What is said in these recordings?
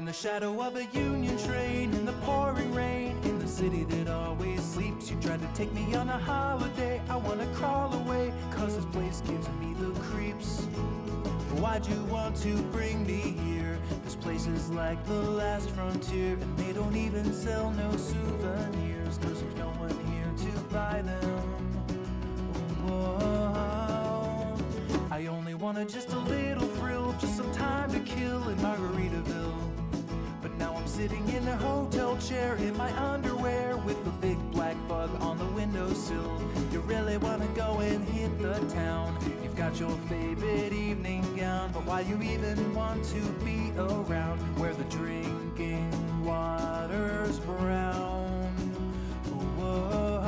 the shadow of a Union train, in the pouring rain, in the city that always sleeps. You tried to take me on a holiday. I wanna crawl away, cause this place gives me the creeps. Why'd you want to bring me here? This place is like the last frontier, and they don't even sell no souvenirs, cause there's no one here to buy them. Whoa. I only wanted just a little thrill, just some time to kill in Margaritaville. But now I'm sitting in a hotel chair in my underwear with a big black bug on the windowsill. You really wanna go and hit the town. You've got your favorite evening gown, but why you even want to be around where the drinking water's brown? Whoa.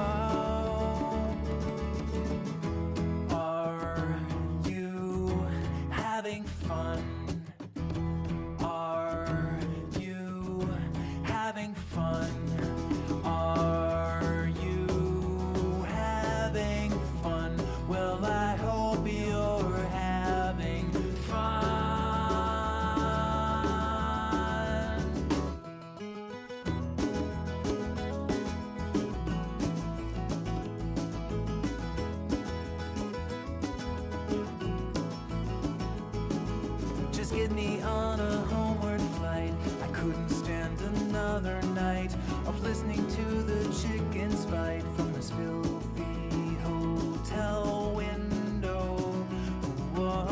Are you having fun? Are you having fun? Are you having fun? Well, I hope you're having fun. Just get me on a homeward flight. I couldn't stand another night of listening to the chickens fight from this filthy hotel window. Whoa.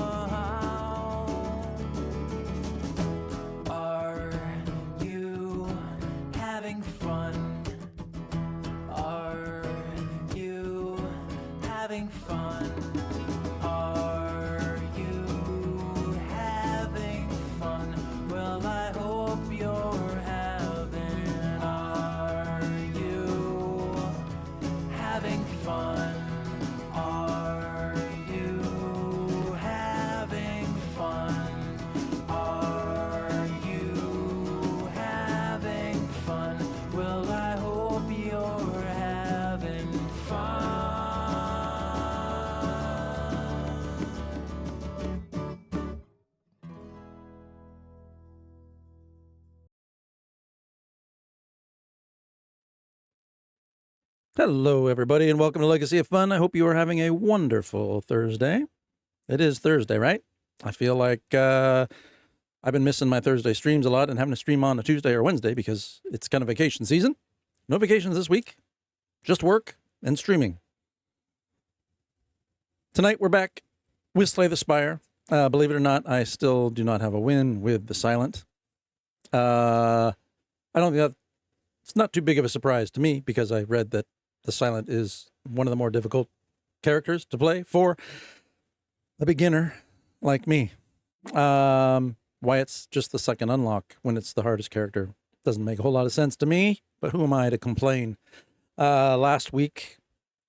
Are you having fun? Are you having fun? Are you having fun? Well, I hope you're having. Are you having fun? Are you having fun? Are you having fun? Well, I hope you're having fun. Hello, everybody, and welcome to Legacy of Fun. I hope you are having a wonderful Thursday. It is Thursday, right? I feel like I've been missing my Thursday streams a lot and having to stream on a Tuesday or Wednesday because it's kind of vacation season. No vacations this week, just work and streaming. Tonight, we're back with Slay the Spire. Believe it or not, I still do not have a win with the Silent. I don't think it's not too big of a surprise to me because I read that the Silent is one of the more difficult characters to play for a beginner like me. Why it's just the second unlock when it's the hardest character doesn't make a whole lot of sense to me, but who am I to complain? Last week,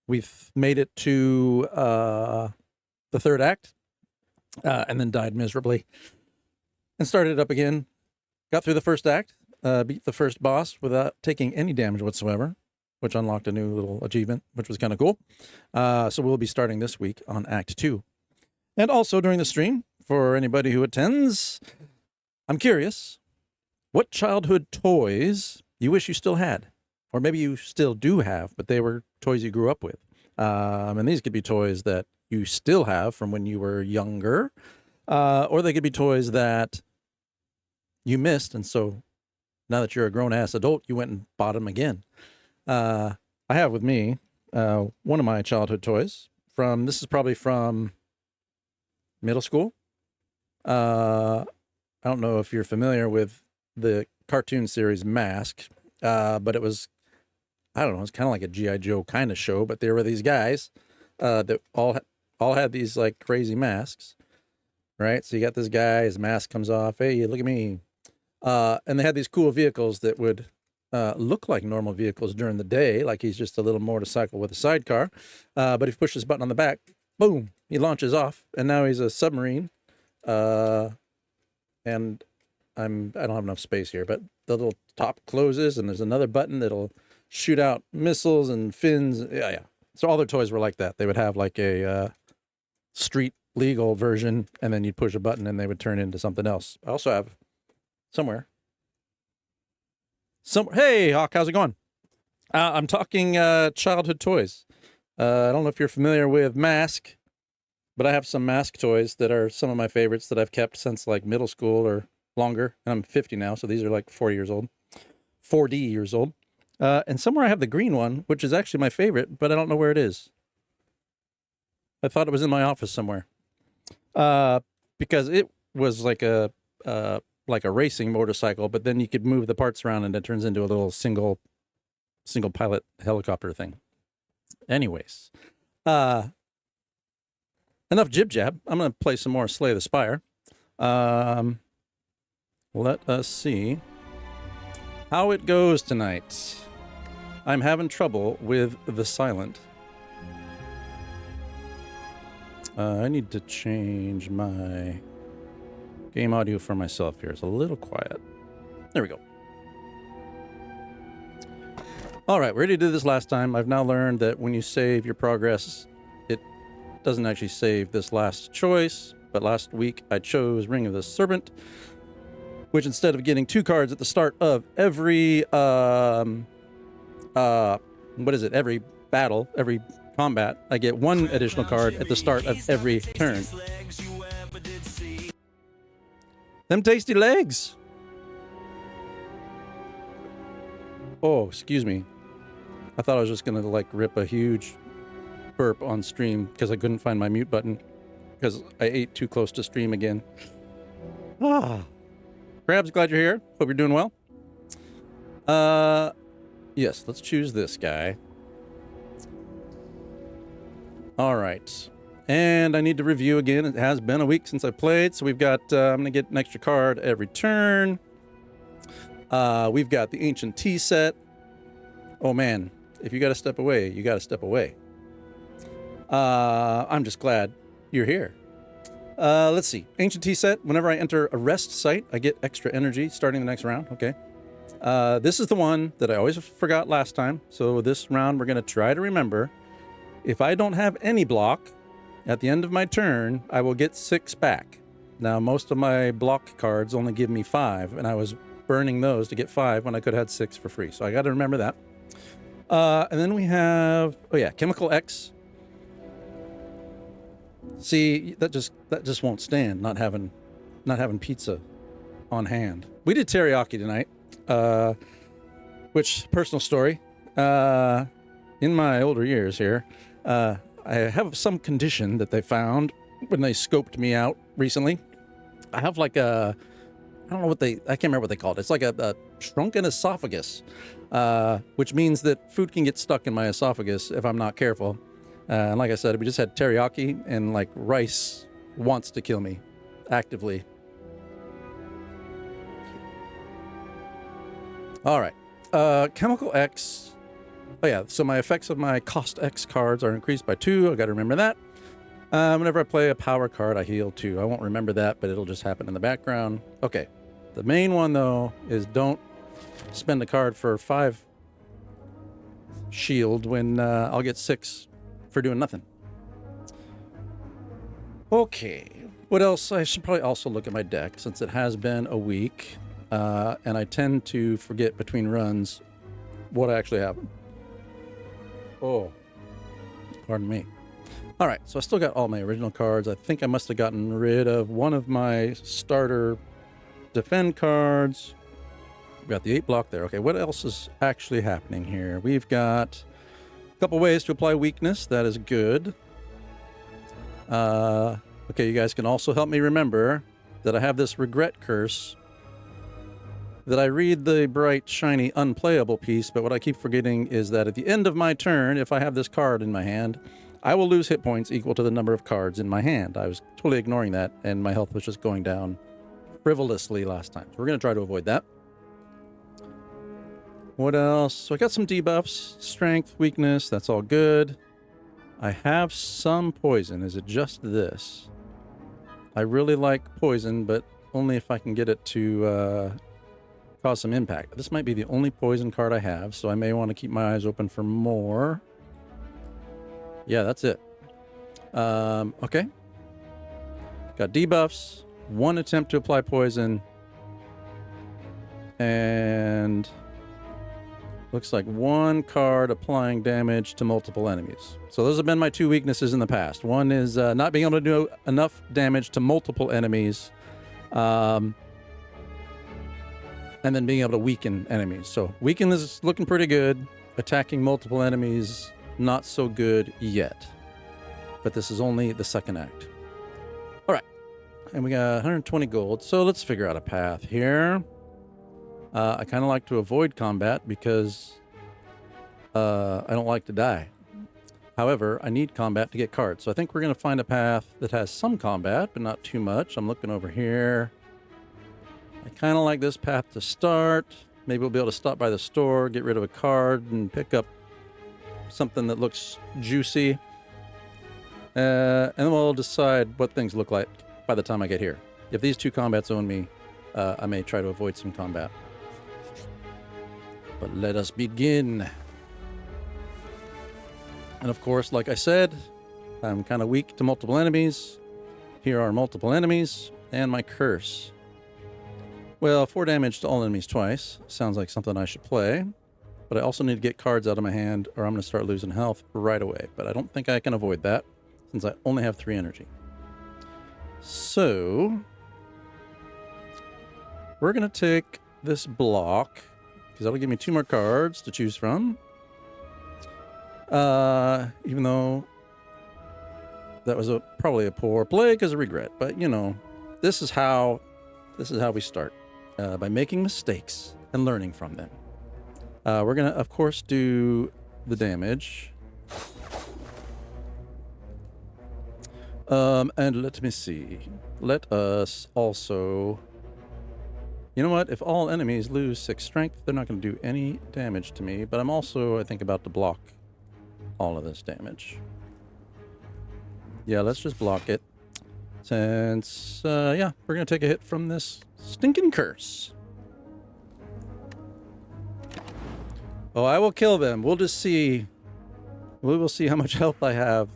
we've made it to the third act and then died miserably and started up again. Got through the first act, beat the first boss without taking any damage whatsoever, which unlocked a new little achievement, which was kind of cool. So we'll be starting this week on Act 2. And also during the stream, for anybody who attends, I'm curious, what childhood toys you wish you still had? Or maybe you still do have, but they were toys you grew up with. And these could be toys that you still have from when you were younger, or they could be toys that you missed, and so now that you're a grown-ass adult, you went and bought them again. I have with me one of my childhood toys this is probably from middle school. I don't know if you're familiar with the cartoon series Mask, but it was, I don't know, it's kind of like a G.I. Joe kind of show, but there were these guys that all had these like crazy masks, right? So you got this guy, his mask comes off, hey, look at me. And they had these cool vehicles that would look like normal vehicles during the day, like he's just a little motorcycle with a sidecar. But if you push this button on the back, boom, he launches off, and now he's a submarine. And I don't have enough space here, but the little top closes, and there's another button that'll shoot out missiles and fins. Yeah. So all their toys were like that. They would have like a street legal version, and then you'd push a button, and they would turn into something else. I also have somewhere Hey, Hawk, how's it going? I'm talking childhood toys. I don't know if you're familiar with Mask, but I have some Mask toys that are some of my favorites that I've kept since like middle school or longer. And I'm 50 now, so these are like 4 years old, 4D years old. And somewhere I have the green one, which is actually my favorite, but I don't know where it is. I thought it was in my office somewhere. Because it was like a racing motorcycle, but then you could move the parts around and it turns into a little single pilot helicopter thing. Anyways, enough jib jab. I'm going to play some more Slay the Spire. Let us see how it goes tonight. I'm having trouble with the silent. I need to change my game audio for myself here. It's a little quiet. There we go. All right, we already did this last time. I've now learned that when you save your progress, it doesn't actually save this last choice. But last week I chose Ring of the Serpent, which instead of getting 2 cards at the start of every every battle, every combat, I get 1 additional card at the start of every turn. Them tasty legs. Oh, excuse me. I thought I was just gonna like rip a huge burp on stream because I couldn't find my mute button because I ate too close to stream again. Crabs, glad you're here. Hope you're doing well. Yes, let's choose this guy. All right. And I need to review again. It has been a week since I played, so we've got, I'm going to get an extra card every turn. We've got the Ancient Tea set. Oh man, if you got to step away, you got to step away. I'm just glad you're here. Let's see. Ancient Tea set. Whenever I enter a rest site, I get extra energy starting the next round. Okay. This is the one that I always forgot last time. So this round, we're going to try to remember. If I don't have any block, at the end of my turn, I will get 6 back. Now, most of my block cards only give me 5, and I was burning those to get 5 when I could have had 6 for free. So I got to remember that. And then we have, Chemical X. See, that just won't stand. Not having pizza on hand. We did teriyaki tonight, which personal story. In my older years here, I have some condition that they found when they scoped me out recently. I have like I can't remember what they called it. It's like a shrunken esophagus, which means that food can get stuck in my esophagus if I'm not careful. And like I said, we just had teriyaki and like rice wants to kill me actively. All right. Chemical X. Oh yeah, so my effects of my Cost X cards are increased by 2. I got to remember that. Whenever I play a power card, I heal 2. I won't remember that, but it'll just happen in the background. Okay. The main one, though, is don't spend a card for 5 shield when I'll get 6 for doing nothing. Okay. What else? I should probably also look at my deck since it has been a week. And I tend to forget between runs what I actually have. Oh, pardon me. All right, so I still got all my original cards. I think I must have gotten rid of one of my starter defend cards. We got the 8 block there. Okay, what else is actually happening here? We've got a couple ways to apply weakness. That is good. Okay, you guys can also help me remember that I have this regret curse. That I read the bright, shiny, unplayable piece, but what I keep forgetting is that at the end of my turn, if I have this card in my hand, I will lose hit points equal to the number of cards in my hand. I was totally ignoring that, and my health was just going down frivolously last time. So we're going to try to avoid that. What else? So I got some debuffs, strength, weakness, that's all good. I have some poison. Is it just this? I really like poison, but only if I can get it to cause some impact. This might be the only poison card I have, so I may want to keep my eyes open for more. Yeah, that's it. Okay. Got debuffs, 1 attempt to apply poison, and Looks like one card applying damage to multiple enemies. So those have been my two weaknesses in the past. One is not being able to do enough damage to multiple enemies, and then being able to weaken enemies. So weaken is looking pretty good. Attacking multiple enemies, not so good yet. But this is only the second act. All right. And we got 120 gold. So let's figure out a path here. I kind of like to avoid combat because I don't like to die. However, I need combat to get cards. So I think we're going to find a path that has some combat, but not too much. I'm looking over here. I kind of like this path to start. Maybe we'll be able to stop by the store, get rid of a card, and pick up something that looks juicy. And then we'll decide what things look like by the time I get here. If these two combats own me, I may try to avoid some combat. But let us begin. And of course, like I said, I'm kind of weak to multiple enemies. Here are multiple enemies and my curse. Well, 4 damage to all enemies twice. Sounds like something I should play. But I also need to get cards out of my hand or I'm going to start losing health right away. But I don't think I can avoid that since I only have 3 energy. So we're going to take this block because that'll give me 2 more cards to choose from. Even though that was probably a poor play because of regret. But, you know, this is how we start. By making mistakes and learning from them. We're going to, of course, do the damage. And let me see. Let us also... You know what? If all enemies lose 6 strength, they're not going to do any damage to me. But I'm also, I think, about to block all of this damage. Yeah, let's just block it. Since, yeah, we're going to take a hit from this stinking curse. Oh, I will kill them. We'll just see. We will see how much health I have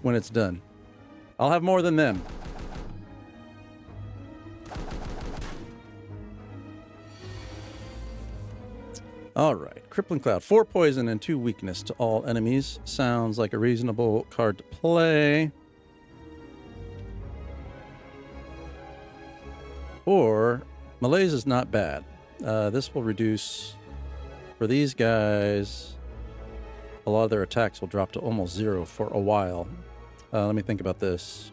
when it's done. I'll have more than them. All right. Crippling Cloud. 4 poison and 2 weakness to all enemies. Sounds like a reasonable card to play. Or malaise is not bad. This will reduce, for these guys, a lot of their attacks will drop to almost 0 for a while. Let me think about this.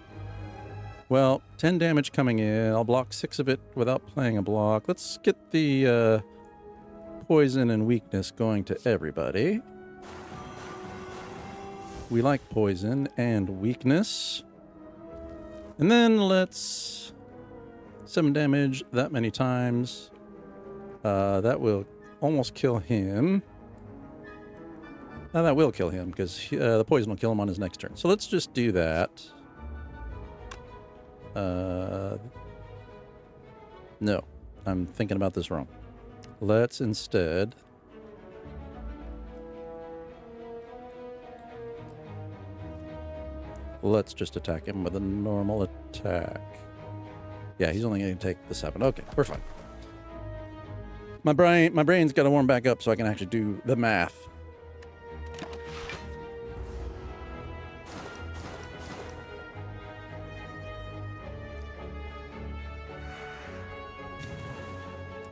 Well, 10 damage coming in. I'll block 6 of it without playing a block. Let's get the poison and weakness going to everybody. We like poison and weakness. And then let's... 7 damage that many times. That will almost kill him. That will kill him because the poison will kill him on his next turn. So let's just do that. No, I'm thinking about this wrong. Let's instead... Let's just attack him with a normal attack. Yeah, he's only going to take the 7. Okay, we're fine. My brain's got to warm back up so I can actually do the math.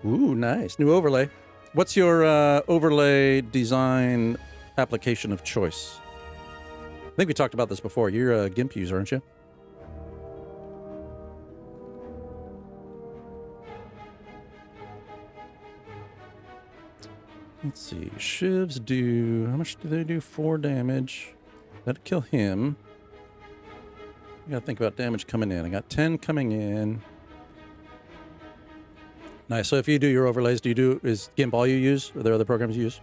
Ooh, nice. New overlay. What's your overlay design application of choice? I think we talked about this before. You're a GIMP user, aren't you? Let's see. Shivs do... How much do they do? 4 damage. That'd kill him. I gotta think about damage coming in. I got 10 coming in. Nice. So if you do your overlays, is GIMP all you use? Are there other programs you use?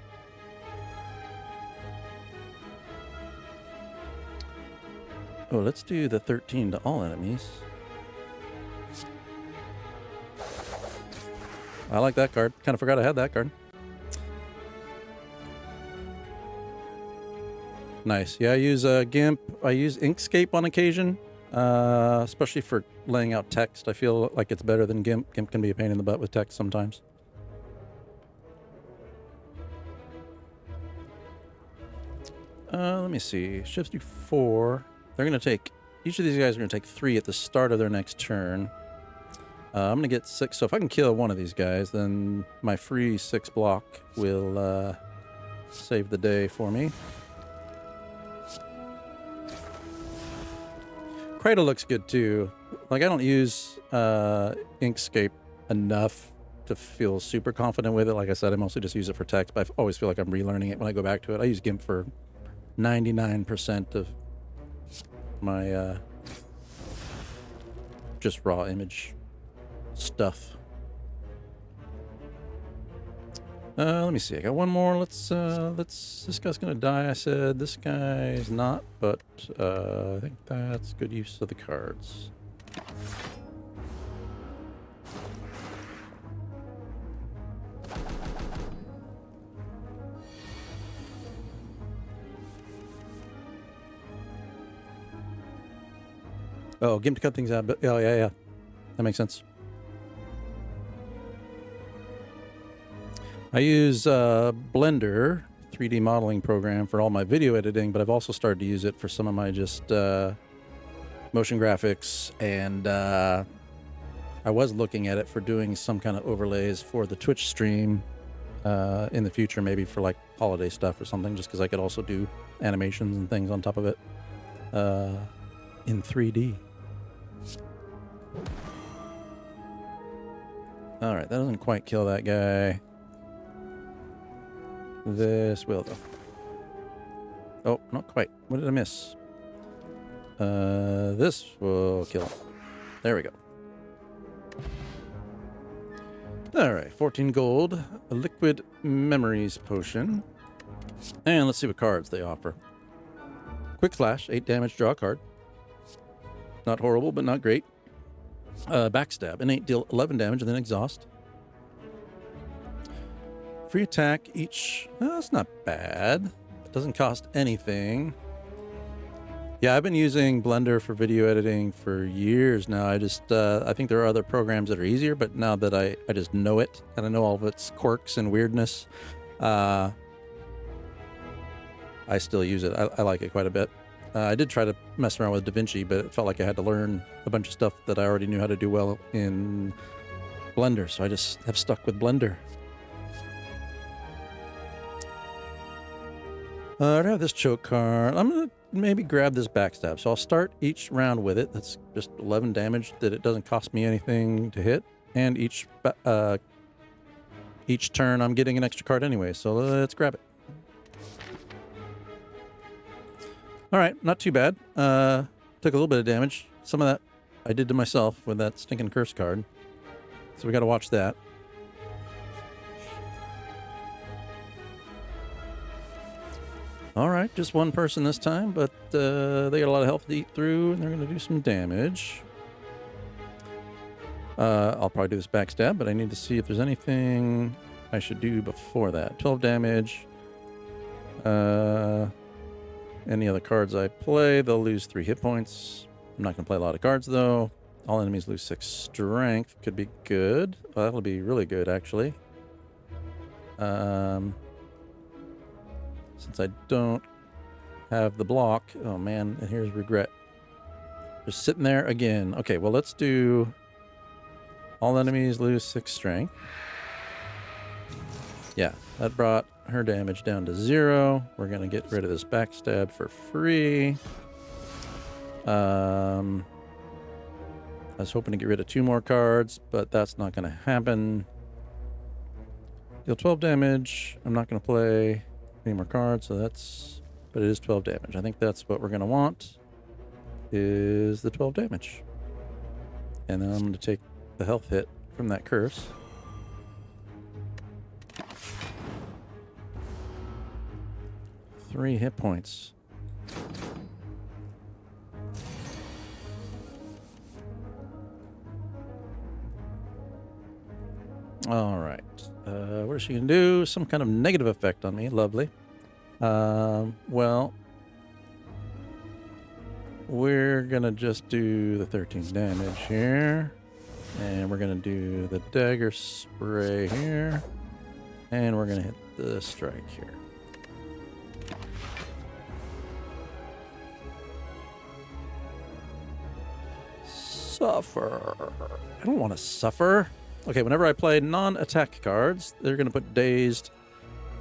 Oh, let's do the 13 to all enemies. I like that card. Kind of forgot I had that card. Nice. Yeah, I use GIMP. I use Inkscape on occasion, especially for laying out text. I feel like it's better than GIMP. GIMP can be a pain in the butt with text sometimes. Let me see. Ships do 4. They're going to take... Each of these guys are going to take 3 at the start of their next turn. I'm going to get 6. So if I can kill one of these guys, then my free 6 block will save the day for me. Cradle looks good too. Like, I don't use Inkscape enough to feel super confident with it. Like I said, I mostly just use it for text, but I always feel like I'm relearning it when I go back to it. I use GIMP for 99% of my just raw image stuff. Let me see. I got one more. Let's. This guy's gonna die. I said this guy's not, but I think that's good use of the cards. Oh, GIMP to cut things out. But oh yeah, that makes sense. I use Blender 3D modeling program for all my video editing, but I've also started to use it for some of my just motion graphics, and I was looking at it for doing some kind of overlays for the Twitch stream in the future, maybe for like holiday stuff or something, just because I could also do animations and things on top of it in 3D. All right, that doesn't quite kill that guy. This will, though. Oh, not quite. What did I miss? This will kill him. There we go. All right, 14 gold, a liquid memories potion. And let's see what cards they offer. Quick flash, 8 damage, draw a card. Not horrible, but not great. Backstab, innate, deal 11 damage and then exhaust. Free attack each. That's not bad. It doesn't cost anything. Yeah, I've been using Blender for video editing for years now. I think there are other programs that are easier, but now that I just know it and I know all of its quirks and weirdness, I still use it. I like it quite a bit. I did try to mess around with DaVinci, but it felt like I had to learn a bunch of stuff that I already knew how to do well in Blender, so I just have stuck with Blender. I have this choke card. I'm going to maybe grab this backstab. So I'll start each round with it. That's just 11 damage that it doesn't cost me anything to hit. And each turn I'm getting an extra card anyway. So let's grab it. All right, not too bad. Took a little bit of damage. Some of that I did to myself with that stinking curse card. So we got to watch that. All right, just one person this time, but they got a lot of health to eat through, and they're going to do some damage. I'll probably do this backstab, but I need to see if there's anything I should do before that. 12 damage. Any other cards I play, they'll lose 3 hit points. I'm not going to play a lot of cards, though. All enemies lose 6 strength. Could be good. Well, that'll be really good, actually. Since I don't have the block. Oh, man, and here's regret. Just sitting there again. Okay, well, let's do... All enemies lose 6 strength. Yeah, that brought her damage down to 0. We're going to get rid of this backstab for free. I was hoping to get rid of 2 more cards, but that's not going to happen. Deal 12 damage. I'm not going to play any more cards, so that's... But it is 12 damage. I think that's what we're going to want, is the 12 damage. And then I'm going to take the health hit from that curse. Three hit points. All right. What is she going to do? Some kind of negative effect on me. Lovely. Well, we're going to just do the 13 damage here. And we're going to do the dagger spray here. And we're going to hit the strike here. Suffer. I don't want to suffer. Okay, whenever I play non-attack cards, they're going to put Dazed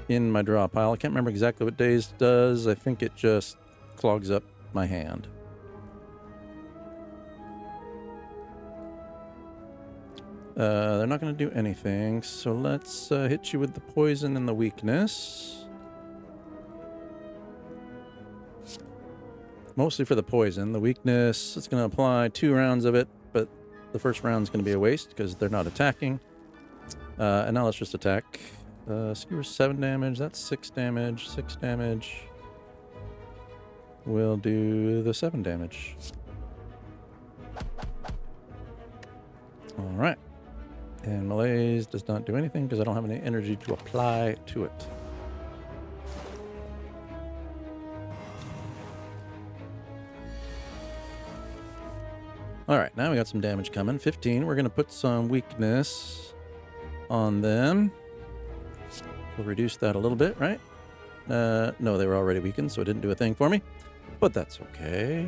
in my draw pile. I can't remember exactly what Dazed does. I think it just clogs up my hand. They're not going to do anything, so let's hit you with the poison and the weakness. Mostly for the poison. The weakness, it's going to apply 2 rounds of it, but the first round's going to be a waste because they're not attacking. And now let's just attack. Skewer 7 damage, that's 6 damage, 6 damage. We'll do the 7 damage. Alright. And Malaise does not do anything because I don't have any energy to apply to it. Alright, now we got some damage coming. 15. We're going to put some weakness on them. We'll reduce that a little bit, right? No, they were already weakened, so it didn't do a thing for me. But that's okay.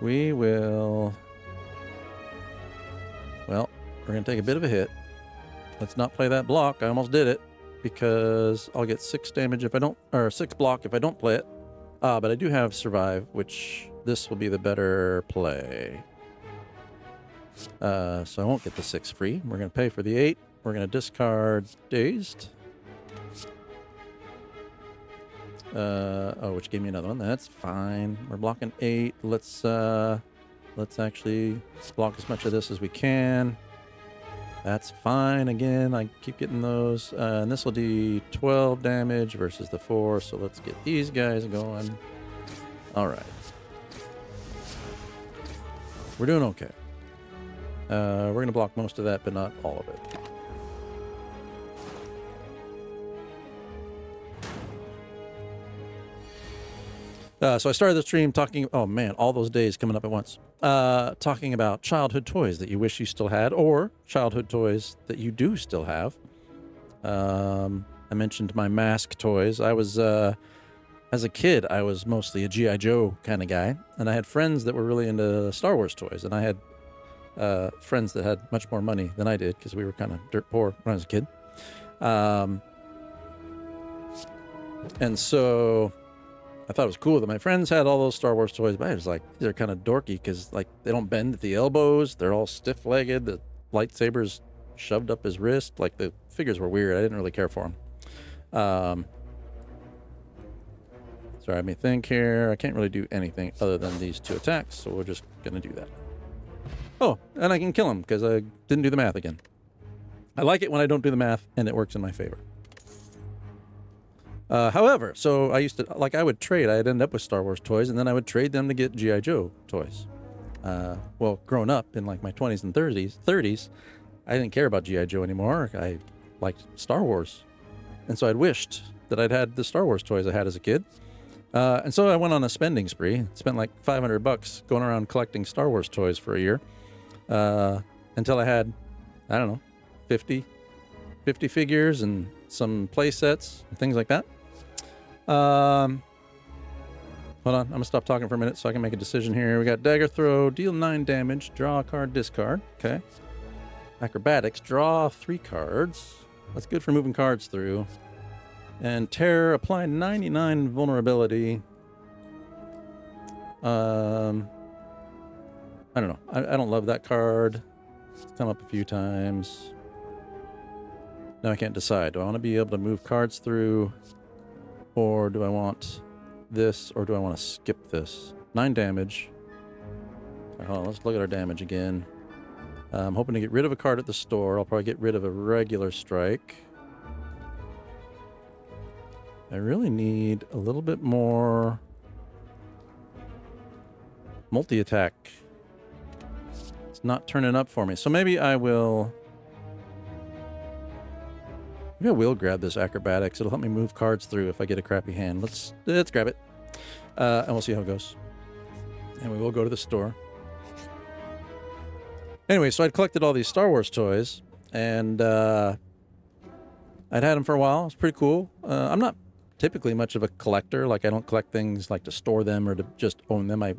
We will... Well, we're going to take a bit of a hit. Let's not play that block. I almost did it because I'll get 6 damage if I don't... Or 6 block if I don't play it. But I do have Survive, which this will be the better play. So I won't get the 6 free. We're going to pay for the 8. We're going to discard Dazed. Which gave me another one. That's fine. We're blocking 8. Let's actually block as much of this as we can. That's fine. Again, I keep getting those. And this will do 12 damage versus the 4. So let's get these guys going. All right. We're doing okay. We're going to block most of that, but not all of it. So I started the stream talking, oh man, all those days coming up at once. Talking about childhood toys that you wish you still had, or childhood toys that you do still have. I mentioned my mask toys. I was, as a kid, I was mostly a G.I. Joe kind of guy, and I had friends that were really into Star Wars toys, and I had friends that had much more money than I did, because we were kind of dirt poor when I was a kid. And so... I thought it was cool that my friends had all those Star Wars toys, but I was like, these are kind of dorky because like they don't bend at the elbows. They're all stiff-legged. The lightsaber's shoved up his wrist. Like the figures were weird. I didn't really care for them. Sorry, let me think here. I can't really do anything other than these 2 attacks, so we're just going to do that. Oh, and I can kill him because I didn't do the math again. I like it when I don't do the math and it works in my favor. However, so I used to, like I would trade, I'd end up with Star Wars toys, and then I would trade them to get G.I. Joe toys. Well, growing up in like my 20s and 30s, I didn't care about G.I. Joe anymore. I liked Star Wars. And so I'd wished that I'd had the Star Wars toys I had as a kid. And so I went on a spending spree, spent like $500 going around collecting Star Wars toys for a year, until I had, I don't know, 50 figures and some play sets and things like that. Hold on, I'm gonna stop talking for a minute so I can make a decision here. We got Dagger Throw, deal 9 damage, draw a card, discard. Okay. Acrobatics, draw 3 cards. That's good for moving cards through. And Terror, apply 99 vulnerability. I don't know. I don't love that card. It's come up a few times. Now I can't decide. Do I want to be able to move cards through? Or do I want this? Or do I want to skip this? 9 damage. Okay, hold on, let's look at our damage again. I'm hoping to get rid of a card at the store. I'll probably get rid of a regular strike. I really need a little bit more multi-attack. It's not turning up for me. So maybe I will... Maybe I will grab this acrobatics. It'll help me move cards through if I get a crappy hand. Let's grab it. And we'll see how it goes. And we will go to the store. Anyway, so I'd collected all these Star Wars toys. And I'd had them for a while. It was pretty cool. I'm not typically much of a collector. Like, I don't collect things like to store them or to just own them. I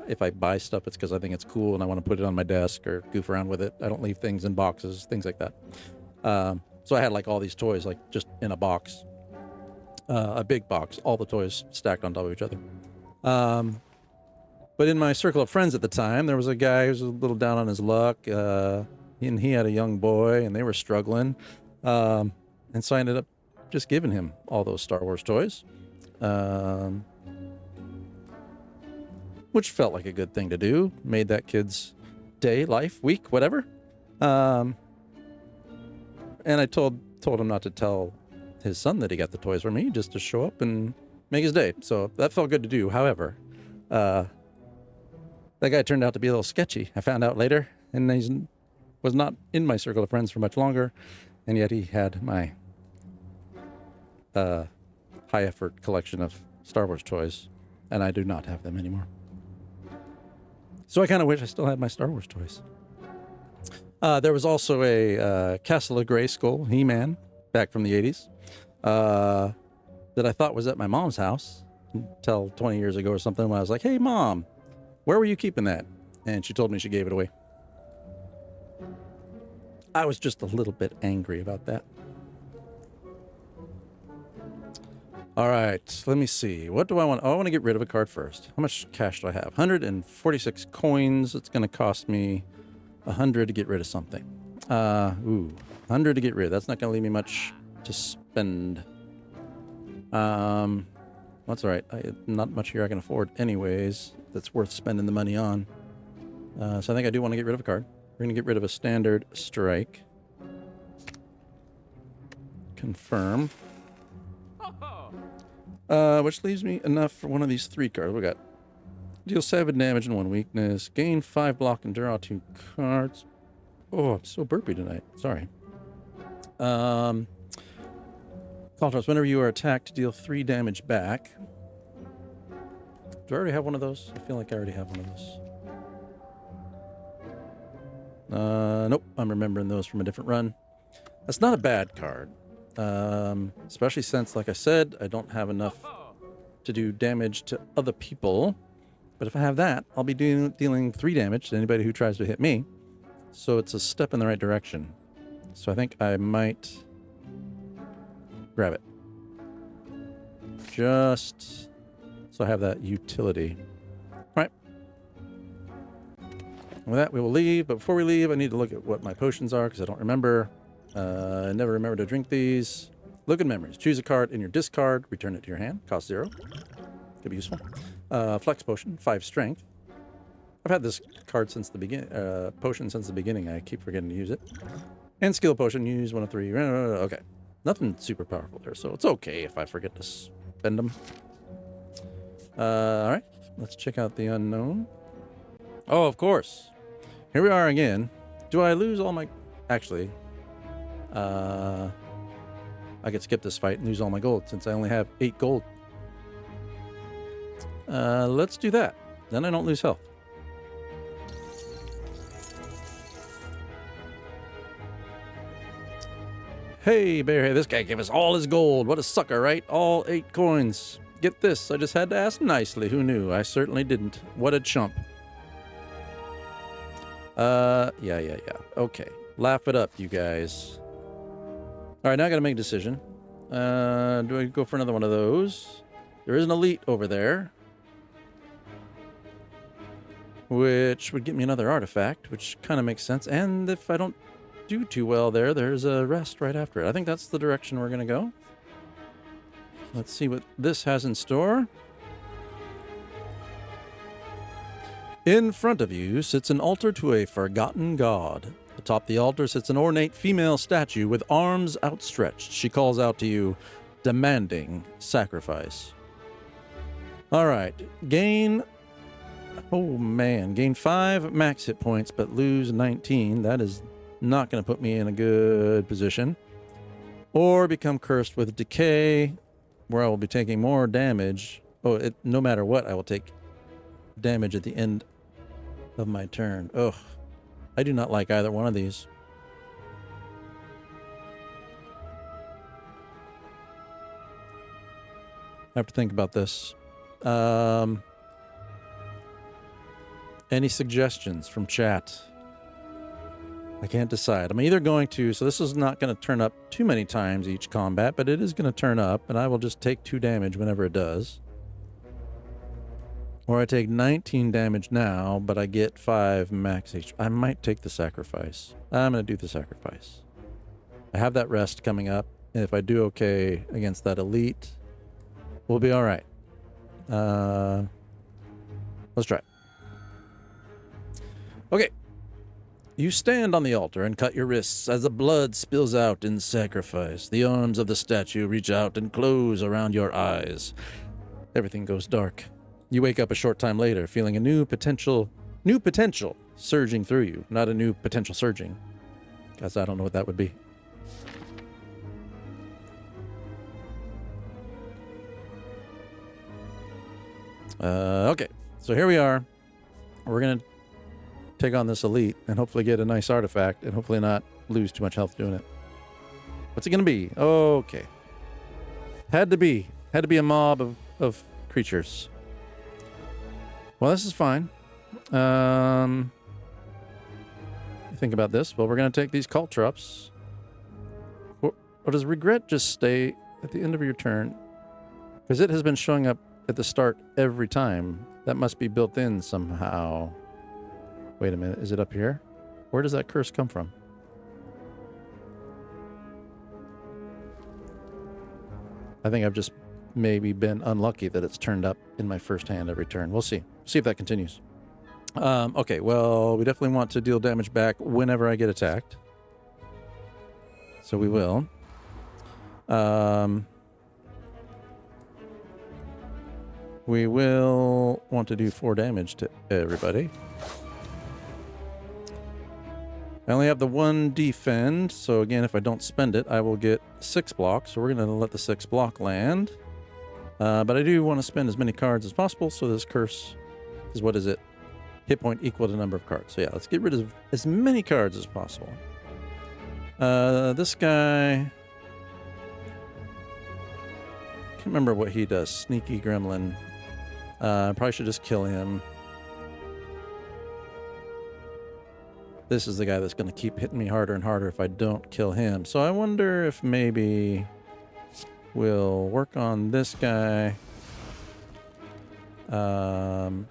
if I buy stuff, it's because I think it's cool and I want to put it on my desk or goof around with it. I don't leave things in boxes, things like that. So I had like all these toys, like just in a box, a big box, all the toys stacked on top of each other. But in my circle of friends at the time, there was a guy who was a little down on his luck, and he had a young boy, and they were struggling. And so I ended up just giving him all those Star Wars toys, which felt like a good thing to do. Made that kid's day, life, week, whatever. And I told him not to tell his son that he got the toys from me, just to show up and make his day. So that felt good to do. However, that guy turned out to be a little sketchy. I found out later, and he was not in my circle of friends for much longer, and yet he had my high-effort collection of Star Wars toys, and I do not have them anymore. So I kind of wish I still had my Star Wars toys. There was also a Castle of Grayskull He-Man back from the 80s that I thought was at my mom's house until 20 years ago or something, when I was like, hey, Mom, where were you keeping that? And she told me she gave it away. I was just a little bit angry about that. All right, let me see. What do I want? Oh, I want to get rid of a card first. How much cash do I have? 146 coins. It's going to cost me 100 to get rid of something. 100 to get rid. That's not going to leave me much to spend. That's all right. Not much here I can afford anyways. That's worth spending the money on. So I think I do want to get rid of a card. We're going to get rid of a standard strike. Confirm. Which leaves me enough for one of these 3 cards. We got deal 7 damage and 1 weakness. Gain 5 block and draw 2 cards. Oh, I'm so burpy tonight. Sorry. Call toss. Whenever you are attacked, deal 3 damage back. Do I already have one of those? I feel like I already have one of those. Nope. I'm remembering those from a different run. That's not a bad card. Especially since, like I said, I don't have enough to do damage to other people. But if I have that, I'll be dealing 3 damage to anybody who tries to hit me. So it's a step in the right direction. So I think I might grab it. Just so I have that utility. All right. And with that, we will leave. But before we leave, I need to look at what my potions are, because I don't remember. I never remember to drink these. Look at memories. Choose a card in your discard. Return it to your hand. Cost 0. Could be useful. Flex potion. 5 strength. I've had this card since the beginning. Potion since the beginning. I keep forgetting to use it. And skill potion. Use 1 of 3. Okay. Nothing super powerful there, so it's okay if I forget to spend them. All right. Let's check out the unknown. Oh, of course. Here we are again. Do I lose all my... Actually... I could skip this fight and lose all my gold since I only have 8 gold. Let's do that. Then I don't lose health. Hey, Bear, hey, this guy gave us all his gold. What a sucker, right? All 8 coins. Get this, I just had to ask nicely. Who knew? I certainly didn't. What a chump. Yeah. Okay. Laugh it up, you guys. All right, now I got to make a decision. Do I go for another one of those? There is an elite over there, which would get me another artifact, which kind of makes sense. And if I don't do too well there, there's a rest right after it. I think that's the direction we're going to go. Let's see what this has in store. In front of you sits an altar to a forgotten god. Atop the altar sits an ornate female statue with arms outstretched. She calls out to you, demanding sacrifice. All right. Gain 5 max hit points, but lose 19. That is not going to put me in a good position. Or become cursed with decay, where I will be taking more damage. No matter what, I will take damage at the end of my turn. Ugh. I do not like either one of these. I have to think about this. Any suggestions from chat? I can't decide. I'm either going to, so this is not going to turn up too many times each combat, but it is going to turn up, and I will just take 2 damage whenever it does. Or I take 19 damage now, but I get 5 max HP. I might take the sacrifice. I'm going to do the sacrifice. I have that rest coming up, and if I do okay against that elite, we'll be all right. Let's try it. Okay. You stand on the altar and cut your wrists as the blood spills out in sacrifice. The arms of the statue reach out and close around your eyes. Everything goes dark. You wake up a short time later, feeling a new potential surging through you. Not a new potential surging, because I don't know what that would be. Okay, so here we are. We're going to take on this elite and hopefully get a nice artifact and hopefully not lose too much health doing it. What's it going to be? Okay. Had to be a mob of creatures. Well, this is fine. Think about this. Well, we're going to take these caltrops. Or does regret just stay at the end of your turn? Because it has been showing up at the start every time. That must be built in somehow. Wait a minute. Is it up here? Where does that curse come from? I think I've just maybe been unlucky that it's turned up in my first hand every turn. We'll see. See if that continues. Okay, well, we definitely want to deal damage back whenever I get attacked. So we will. We will want to do 4 damage to everybody. I only have the 1 defend, so again, if I don't spend it, I will get 6 blocks. So we're going to let the 6 block land. But I do want to spend as many cards as possible, so this curse is, what is it? Hit point equal to number of cards. So yeah, let's get rid of as many cards as possible. This guy... Can't remember what he does. Sneaky gremlin. Probably should just kill him. This is the guy that's going to keep hitting me harder and harder if I don't kill him. So I wonder if maybe we'll work on this guy. And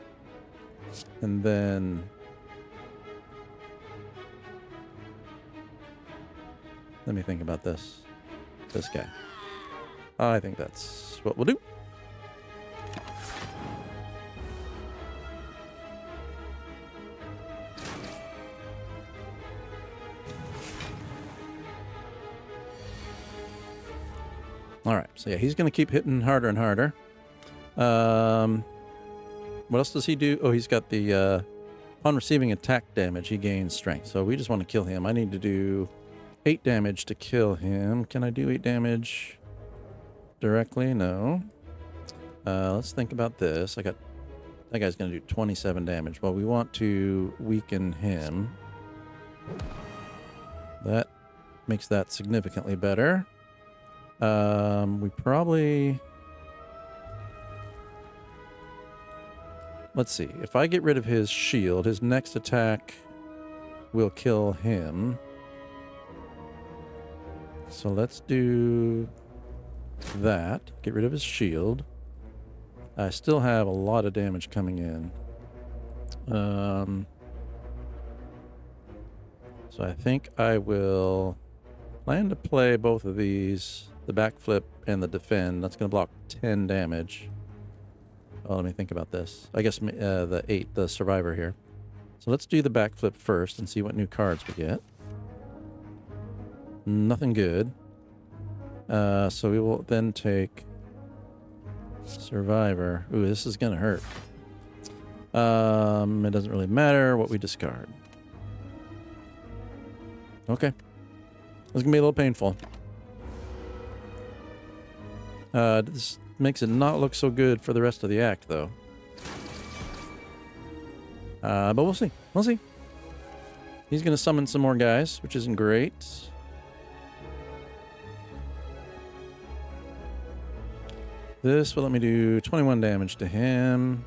then... Let me think about this. This guy. I think that's what we'll do. All right, so yeah, he's going to keep hitting harder and harder. What else does he do? Oh, he's got the, upon receiving attack damage, he gains strength. So we just want to kill him. I need to do 8 damage to kill him. Can I do 8 damage directly? No. Let's think about this. That guy's going to do 27 damage. Well, we want to weaken him. That makes that significantly better. We probably... Let's see. If I get rid of his shield, his next attack will kill him. So let's do that. Get rid of his shield. I still have a lot of damage coming in. So I think I will plan to play both of these. The backflip and the defend. That's going to block 10 damage. Oh, let me think about this. I guess the 8, the survivor here. So let's do the backflip first and see what new cards we get. Nothing good. So we will then take survivor. Ooh, this is going to hurt. It doesn't really matter what we discard. Okay. This is going to be a little painful. This makes it not look so good for the rest of the act, though. But we'll see. We'll see. He's going to summon some more guys, which isn't great. This will let me do 21 damage to him.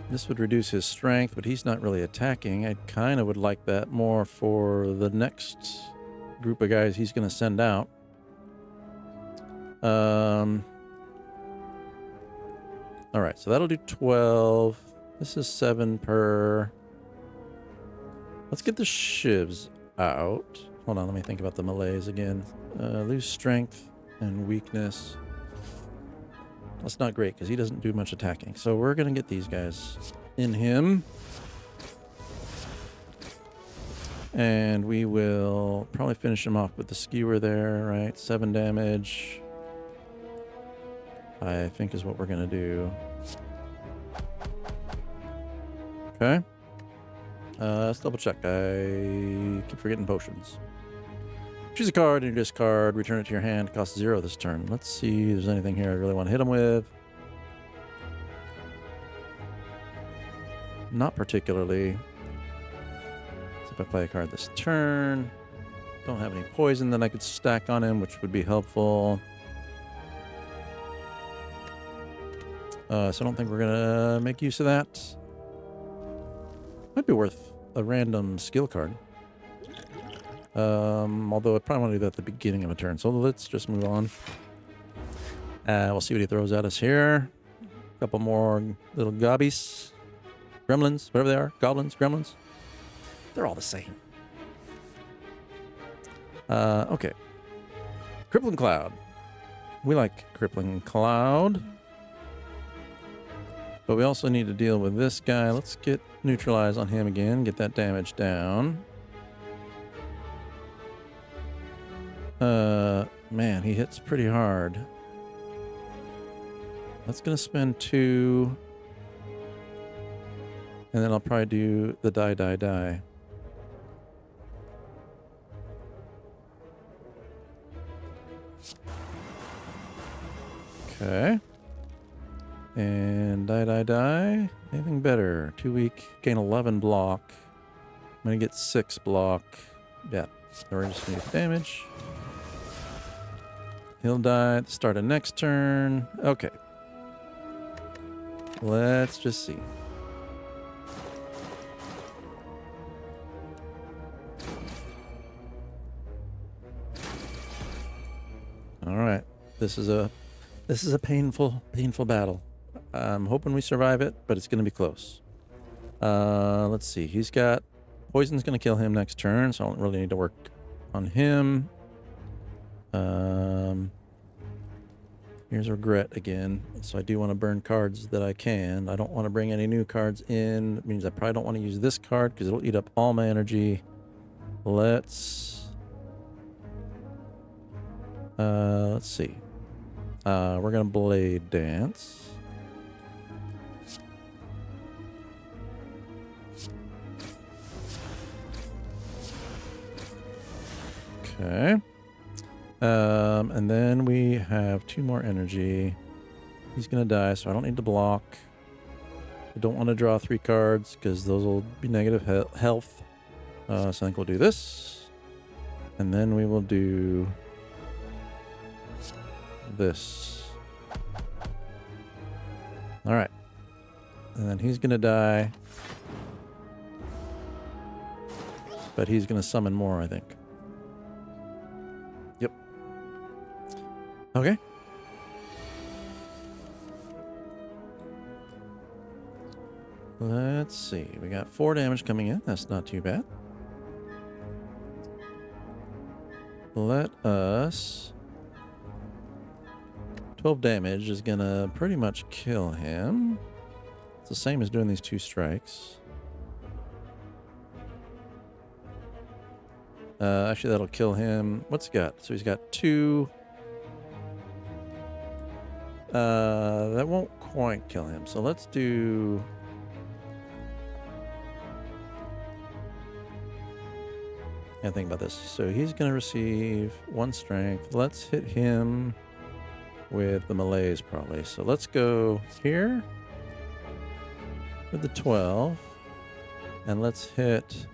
This would reduce his strength, but he's not really attacking. I kind of would like that more for the next group of guys he's going to send out. All right, so that'll do 12. This is 7 per. Let's get the shivs out. Hold on, let me think about the melees again. Lose strength and weakness. That's not great because he doesn't do much attacking. So we're going to get these guys in him. And we will probably finish him off with the skewer there, right? 7 damage. I think is what we're going to do. Okay. Let's double check. I keep forgetting potions. Choose a card in your discard, return it to your hand. Costs 0 this turn. Let's see if there's anything here I really want to hit him with. Not particularly. So if I play a card this turn, don't have any poison that I could stack on him, which would be helpful. So I don't think we're going to make use of that. Might be worth a random skill card. Although I probably want to do that at the beginning of a turn. So let's just move on. We'll see what he throws at us here. A couple more little gobbies. Gremlins, whatever they are. Goblins, gremlins. They're all the same. Okay. Crippling Cloud. We like Crippling Cloud. But we also need to deal with this guy. Let's get neutralize on him again. Get that damage down. Man, he hits pretty hard. That's gonna spend 2. And then I'll probably do the die. Okay. And die. Anything better? 2 weak, gain 11 block. I'm gonna get 6 block. Yeah, we're just gonna get damage. He'll die at the start of next turn. Okay. Let's just see. All right. This is a painful battle. I'm hoping we survive it, but it's going to be close. Let's see. He's got poison's going to kill him next turn, so I don't really need to work on him. Here's regret again. So I do want to burn cards that I can. I don't want to bring any new cards in. It means I probably don't want to use this card because it'll eat up all my energy. Let's see. We're gonna Blade Dance. Okay. And then we have 2 more energy. He's gonna die, so I don't need to block. I don't want to draw 3 cards because those will be negative health. So I think we'll do this. And then we will do this. All right. And then he's going to die. But he's going to summon more, I think. Yep. Okay. Let's see. We got 4 damage coming in. That's not too bad. Let us... 12 damage is going to pretty much kill him. It's the same as doing these 2 strikes. Actually, that'll kill him. What's he got? So he's got 2. That won't quite kill him. So let's do... Can't think about this. So he's going to receive 1 strength. Let's hit him with the melees probably. So let's go here with the 12. And let's hit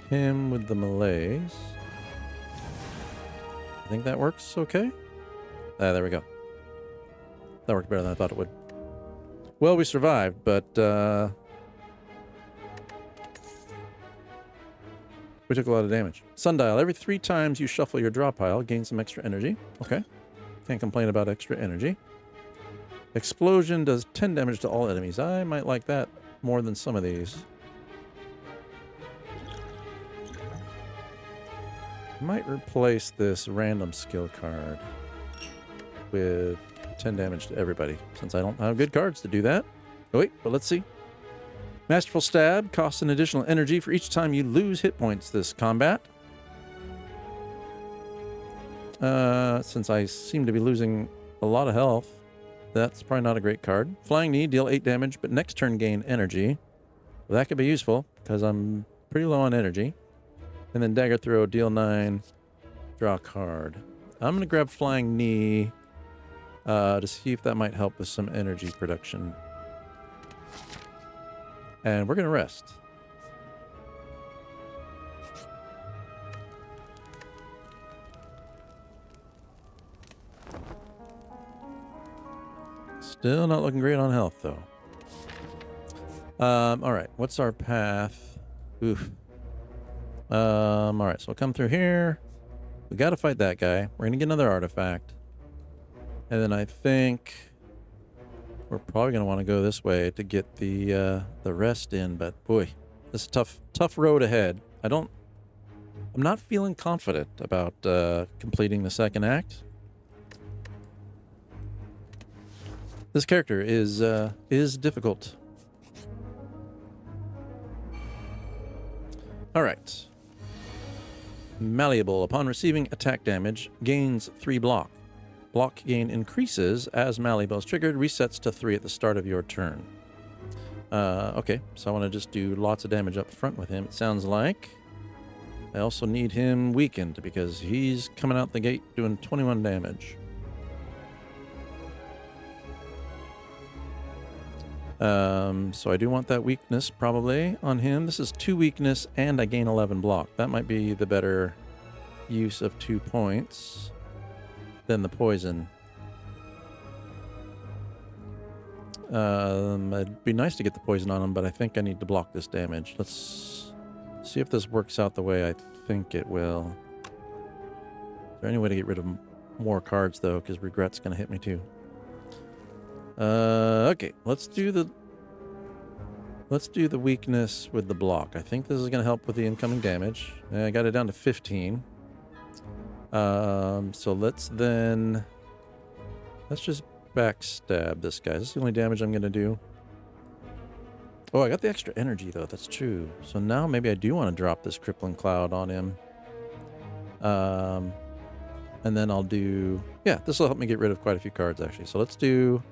him with the melees. I think that works okay. There we go. That worked better than I thought it would. Well, we survived, but we took a lot of damage. Sundial. Every 3 times you shuffle your draw pile, gain some extra energy. Okay. Can't complain about extra energy. Explosion does 10 damage to all enemies. I might like that more than some of these. Might replace this random skill card with 10 damage to everybody, since I don't have good cards to do that. Oh, wait, but let's see. Masterful Stab costs an additional energy for each time you lose hit points this combat. Since I seem to be losing a lot of health, that's probably not a great card. Flying Knee, deal 8 damage, but next turn gain energy. Well, that could be useful, because I'm pretty low on energy. And then Dagger Throw, deal 9, draw a card. I'm going to grab Flying Knee to see if that might help with some energy production. And we're going to rest. Still not looking great on health, though. All right, what's our path? Oof. All right, so we'll come through here. We got to fight that guy. We're going to get another artifact. And then I think we're probably going to want to go this way to get the rest in. But boy, this is a tough road ahead. I'm not feeling confident about completing the second act. This character is difficult. All right. Malleable. Upon receiving attack damage, gains 3 block. Block gain increases as Malleable is triggered, resets to 3 at the start of your turn. Okay, so I want to just do lots of damage up front with him, it sounds like. I also need him weakened because he's coming out the gate doing 21 damage. So I do want that weakness probably on him. This is 2 weakness and I gain 11 block. That might be the better use of 2 points than the poison. It'd be nice to get the poison on him, but I think I need to block this damage. Let's see if this works out the way I think it will. Is there any way to get rid of more cards though? Because regret's going to hit me too. Okay, let's do the weakness with the block. I think this is going to help with the incoming damage. I got it down to 15. So let's just backstab this guy. This is the only damage I'm going to do. Oh, I got the extra energy though. That's true. So now maybe I do want to drop this crippling cloud on him. And then I'll do, yeah, this will help me get rid of quite a few cards actually. So let's do,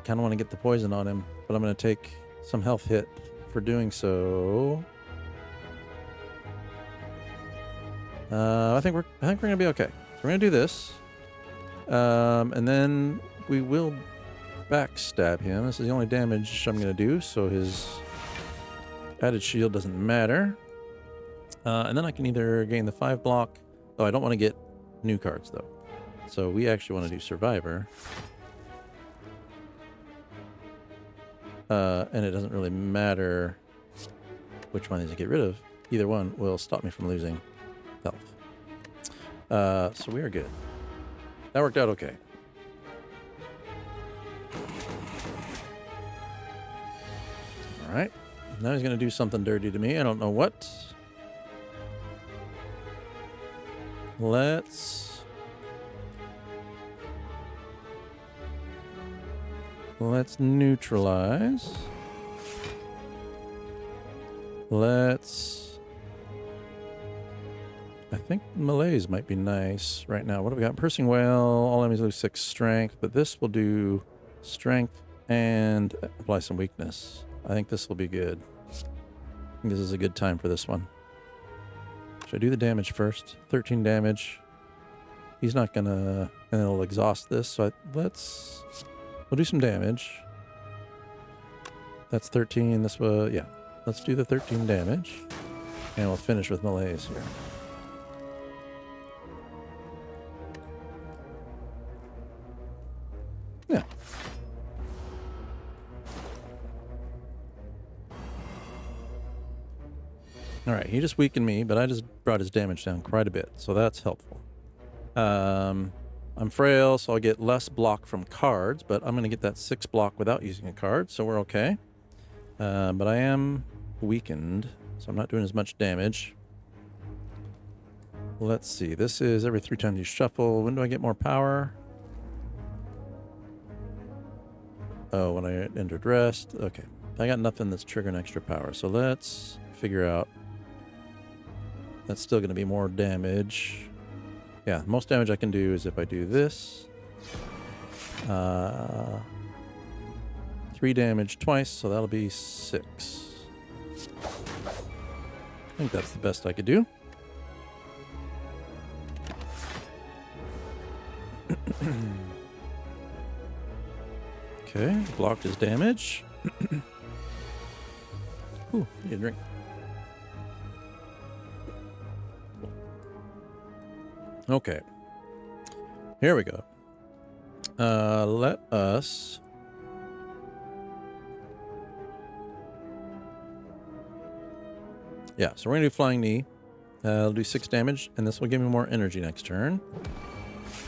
kind of want to get the poison on him, but I'm going to take some health hit for doing so. I think we're going to be okay. So we're going to do this. And then we will backstab him. This is the only damage I'm going to do, so his added shield doesn't matter. And then I can either gain the 5 block. Oh, I don't want to get new cards though. So we actually want to do Survivor. And it doesn't really matter which one I get rid of. Either one will stop me from losing health. So we are good. That worked out okay. Alright. Now he's going to do something dirty to me. I don't know what. Let's neutralize. I think Malaise might be nice right now. What have we got? Piercing Wail. All enemies lose 6 strength, but this will do strength and apply some weakness. I think this will be good. I think this is a good time for this one. Should I do the damage first? 13 damage. He's not gonna, and it'll exhaust this. So we'll do some damage. That's 13. This was, yeah. Let's do the 13 damage. And we'll finish with Malaise here. All right, he just weakened me, but I just brought his damage down quite a bit, so that's helpful. I'm frail, so I'll get less block from cards, but I'm going to get that 6 block without using a card, so we're okay. But I am weakened, so I'm not doing as much damage. Let's see. This is every 3 times you shuffle. When do I get more power? Oh, when I entered rest. Okay. I got nothing that's triggering extra power, so let's figure out. That's still going to be more damage. Yeah, most damage I can do is if I do this. 3 damage twice, so that'll be 6. I think that's the best I could do. Okay, blocked his damage. Ooh, need a drink. Okay. Here we go. Let us... Yeah, so we're going to do Flying Knee. It'll do 6 damage, and this will give me more energy next turn.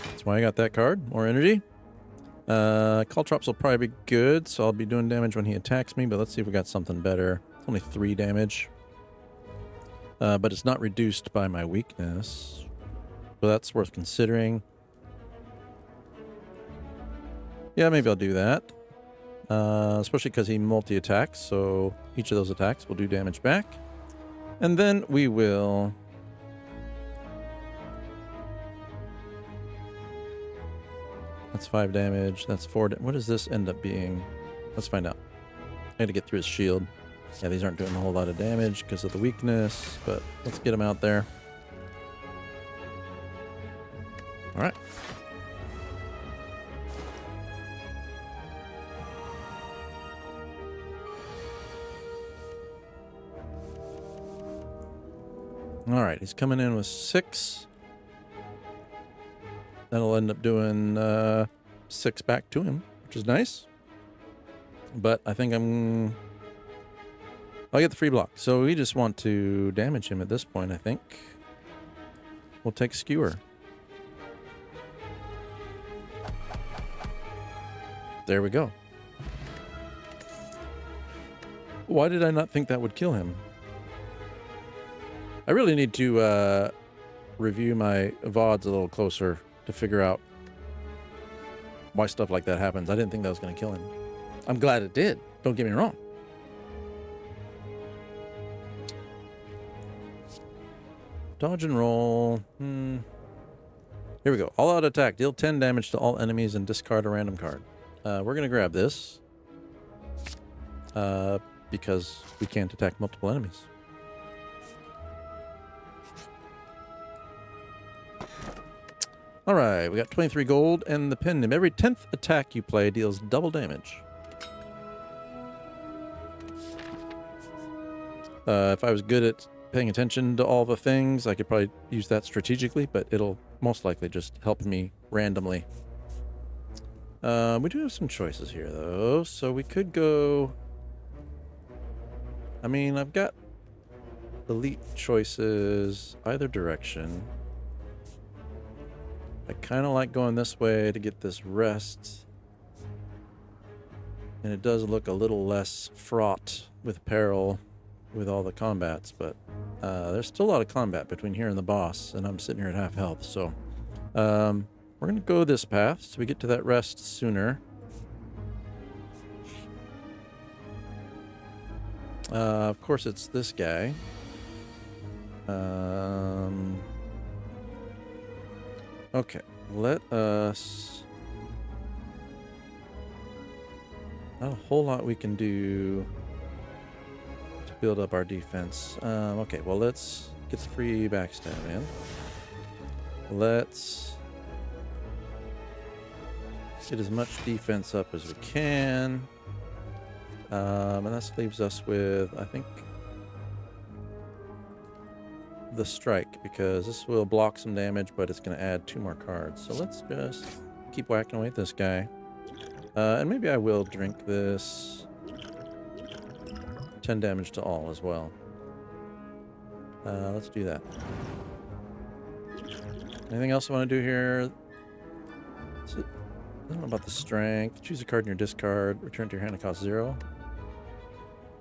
That's why I got that card. More energy. Caltrops will probably be good, so I'll be doing damage when he attacks me, but let's see if we got something better. It's only 3 damage. But it's not reduced by my weakness. So that's worth considering. Yeah, maybe I'll do that. Especially because he multi-attacks, so each of those attacks will do damage back. And then we will... That's 5 damage. That's 4 what does this end up being? Let's find out. I gotta get through his shield. Yeah, these aren't doing a whole lot of damage because of the weakness, but let's get him out there. Alright. Alright, he's coming in with 6. That'll end up doing 6 back to him, which is nice. But I think I'll get the free block. So we just want to damage him at this point, I think. We'll take Skewer. There we go. Why did I not think that would kill him? I really need to review my VODs a little closer to figure out why stuff like that happens. I didn't think that was going to kill him. I'm glad it did. Don't get me wrong. Dodge and roll. Here we go. All out attack. Deal 10 damage to all enemies and discard a random card. We're going to grab this. Because we can't attack multiple enemies. Alright, we got 23 gold and the Pendim. Every 10th attack you play deals double damage. If I was good at paying attention to all the things, I could probably use that strategically, but it'll most likely just help me randomly. We do have some choices here, though, so we could go... I mean, I've got elite choices either direction. I kind of like going this way to get this rest. And it does look a little less fraught with peril with all the combats, but there's still a lot of combat between here and the boss, and I'm sitting here at half health, so we're going to go this path so we get to that rest sooner. Of course, it's this guy. Okay, let us... Not a whole lot we can do to build up our defense. Okay, well, let's get the free backstab in. Let's get as much defense up as we can. And that leaves us with, I think, the strike, because this will block some damage, but it's going to add 2 more cards. So let's just keep whacking away at this guy. And maybe I will drink this. 10 damage to all as well. Let's do that. Anything else I want to do here? I don't know about the strength. Choose a card in your discard. Return to your hand and cost 0.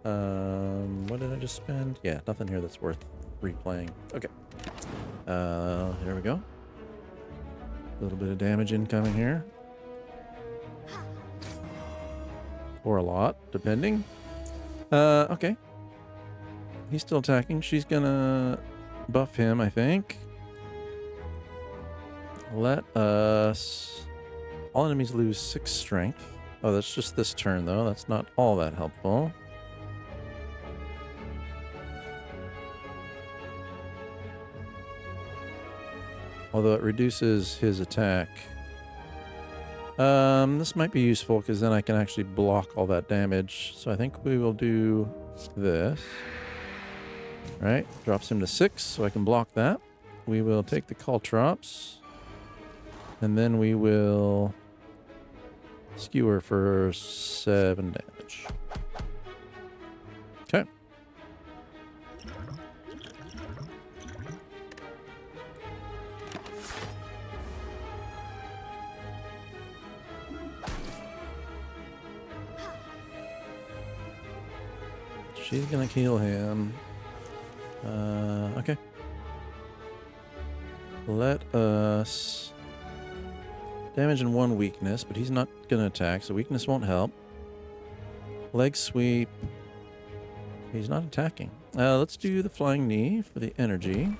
What did I just spend? Yeah, nothing here that's worth replaying. Okay. Here we go. A little bit of damage incoming here. Or a lot, depending. Okay. He's still attacking. She's gonna buff him, I think. Let us... All enemies lose 6 strength. Oh, that's just this turn, though. That's not all that helpful. Although it reduces his attack. This might be useful because then I can actually block all that damage. So I think we will do this. Right, drops him to 6, so I can block that. We will take the caltrops. And then we will skewer for 7 damage. Okay. She's gonna heal him. Okay. Let us... Damage and 1 weakness, but he's not going to attack, so weakness won't help. Leg sweep. He's not attacking. Let's do the flying knee for the energy.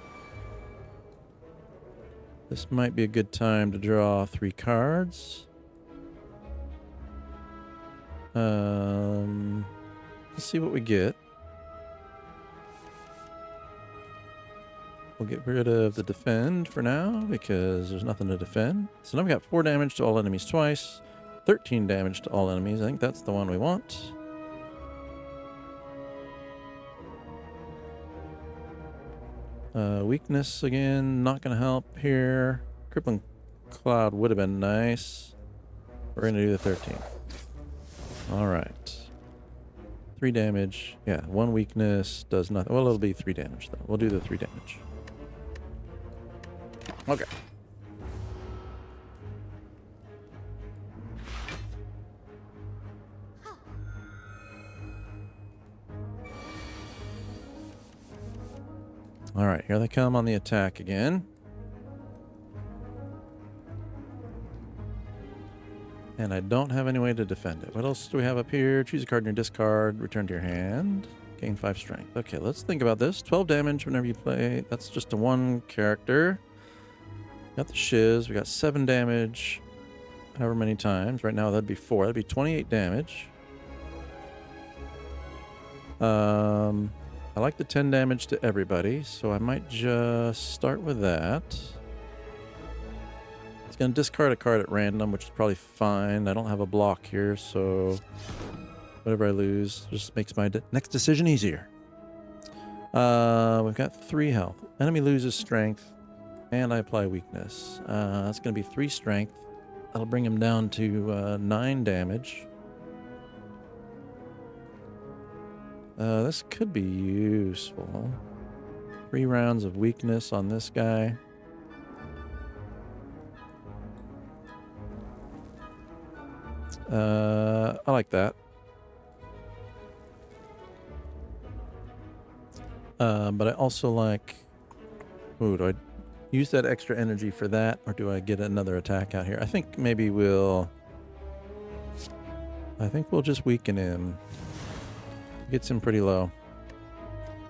This might be a good time to draw 3 cards. Let's see what we get. We'll get rid of the defend for now because there's nothing to defend. So now we got 4 damage to all enemies twice, 13 damage to all enemies. I think that's the one we want. Weakness again, not going to help here. Crippling Cloud would have been nice. We're going to do the 13. All right. 3 damage. Yeah, 1 weakness does nothing. Well, it'll be 3 damage though. We'll do the 3 damage. Okay. All right, here they come on the attack again. And I don't have any way to defend it. What else do we have up here? Choose a card in your discard, return to your hand, gain 5 strength. Okay, let's think about this. 12 damage whenever you play. That's just a 1 character. Got the shiz. We got 7 damage however many times. Right now that'd be 4. That'd be 28 damage. I like the 10 damage to everybody, so I might just start with that. It's going to discard a card at random, which is probably fine. I don't have a block here, so whatever I lose just makes my next decision easier. We've got 3 health. Enemy loses strength. And I apply weakness. That's going to be 3 strength. That'll bring him down to 9 damage. This could be useful. 3 rounds of weakness on this guy. I like that. But I also like... Ooh, do I use that extra energy for that, or do I get another attack out here? I think maybe we'll just weaken him. Gets him pretty low.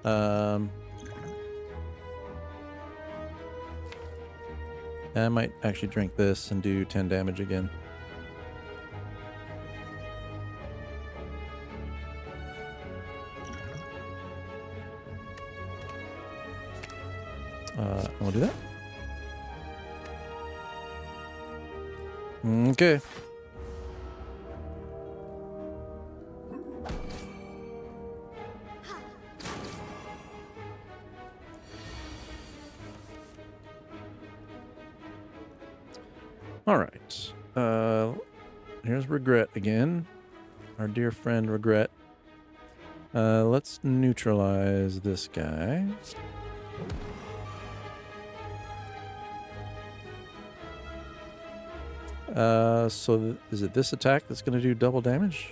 I might actually drink this and do 10 damage again. We'll do that. Okay. All right. Here's Regret again. Our dear friend Regret. Let's neutralize this guy. So is it this attack that's going to do double damage?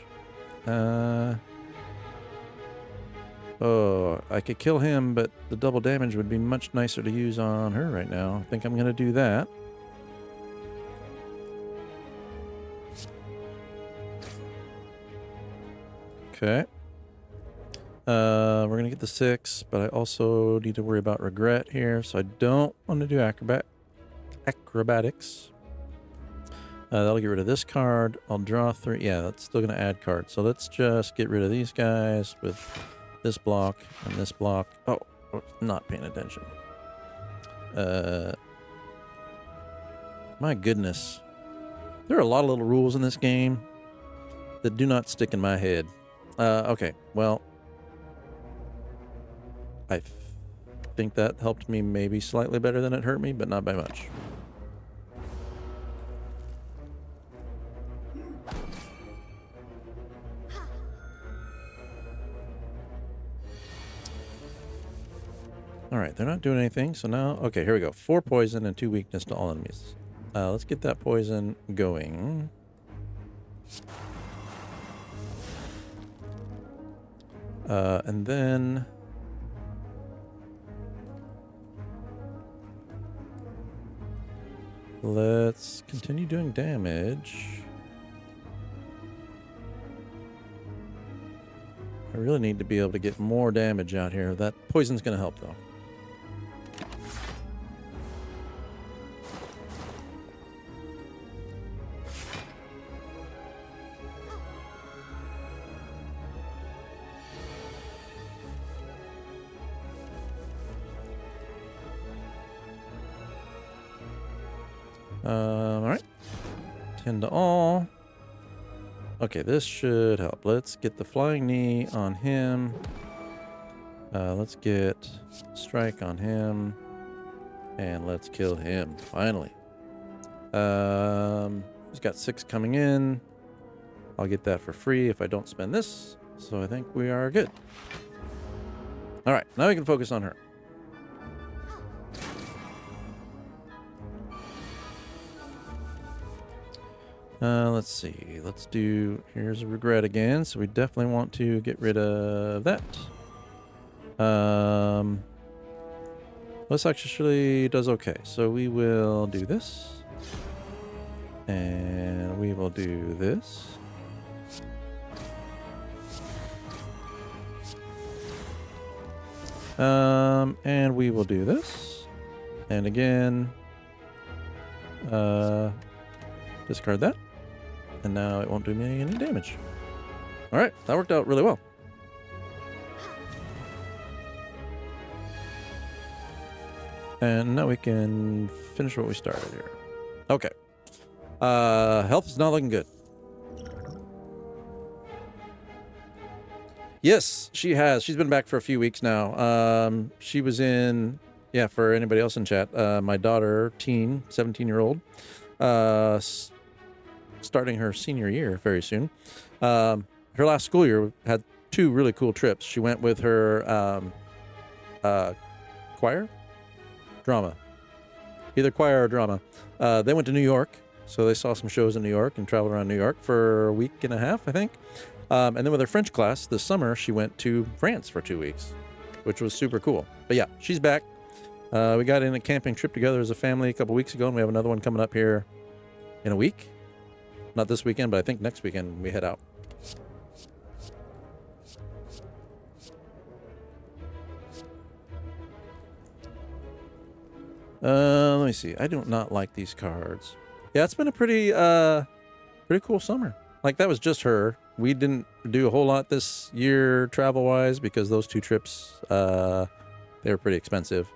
Oh, I could kill him, but the double damage would be much nicer to use on her right now. I think I'm going to do that. Okay. We're going to get the 6, but I also need to worry about regret here, so I don't want to do acrobatics. That'll get rid of this card. I'll draw 3. Yeah, that's still going to add cards. So let's just get rid of these guys with this block and this block. Oh, not paying attention. My goodness. There are a lot of little rules in this game that do not stick in my head. Okay, well, I think that helped me maybe slightly better than it hurt me, but not by much. All right, they're not doing anything, so now, okay, here we go. 4 poison and 2 weakness to all enemies. Let's get that poison going. And then let's continue doing damage. I really need to be able to get more damage out here. That poison's going to help, though. All right. 10 to all. Okay, this should help. Let's get the flying knee on him. Let's get strike on him. And let's kill him, finally. He's got 6 coming in. I'll get that for free if I don't spend this. So I think we are good. All right, now we can focus on her. Let's see. Let's do... Here's a regret again. So we definitely want to get rid of that. This actually does okay. So we will do this. And we will do this. And we will do this. And again... discard that. And now it won't do me any damage. All right, that worked out really well. And now we can finish what we started here. Okay. Health is not looking good. Yes, she has. She's been back for a few weeks now. She was in, yeah, for anybody else in chat, my daughter, teen, 17-year-old, starting her senior year very soon. Her last school year had 2 really cool trips. She went with her choir? Drama. Either choir or drama. They went to New York, so they saw some shows in New York and traveled around New York for a week and a half, I think. And then with her French class this summer, she went to France for 2 weeks, which was super cool. But yeah, she's back. We got in a camping trip together as a family a couple weeks ago, and we have another one coming up here in a week. Not this weekend, but I think next weekend we head out. Let me see. I do not like these cards. Yeah, it's been a pretty cool summer. Like, that was just her. We didn't do a whole lot this year travel-wise because those 2 trips, they were pretty expensive.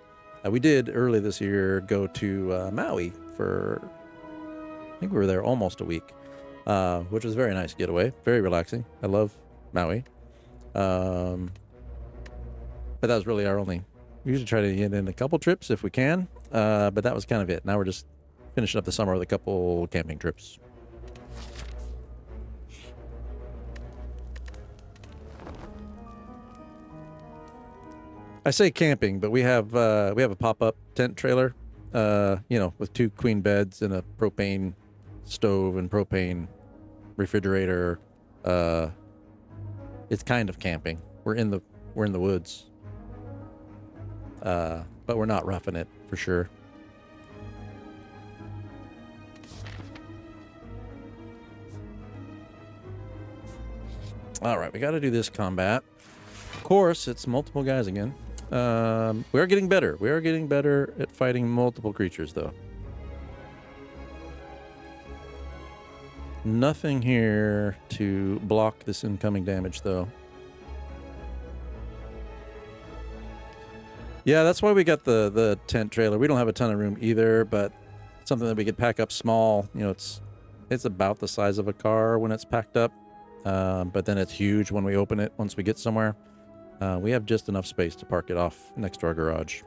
We did early this year go to Maui for, I think we were there almost a week. Which was a very nice getaway, very relaxing. I love Maui. But that was really our only... We usually try to get in a couple trips if we can, but that was kind of it. Now we're just finishing up the summer with a couple camping trips. I say camping, but we have a pop-up tent trailer, with 2 queen beds and a propane stove and propane, refrigerator. It's kind of camping. We're in the woods. But we're not roughing it for sure. All right, we got to do this combat. Of course, it's multiple guys again. We are getting better. We are getting better at fighting multiple creatures, though. Nothing here to block this incoming damage, though. Yeah, that's why we got the tent trailer. We don't have a ton of room either, but something that we could pack up small. You know, it's about the size of a car when it's packed up, but then it's huge when we open it once we get somewhere. We have just enough space to park it off next to our garage.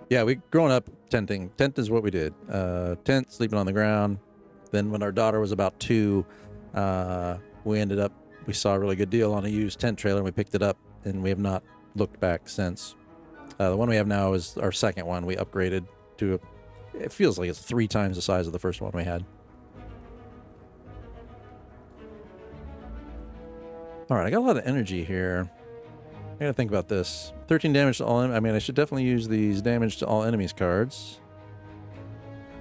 Yeah, we growing up tenting. Tent is what we did. Tent, sleeping on the ground. Then when our daughter was about 2, we saw a really good deal on a used tent trailer and we picked it up, and we have not looked back since. The one we have now is our second one. We upgraded to it feels like it's 3 times the size of the first one we had. All right, I got a lot of energy here. I gotta think about this. 13 damage to all. I mean, I should definitely use these damage to all enemies cards.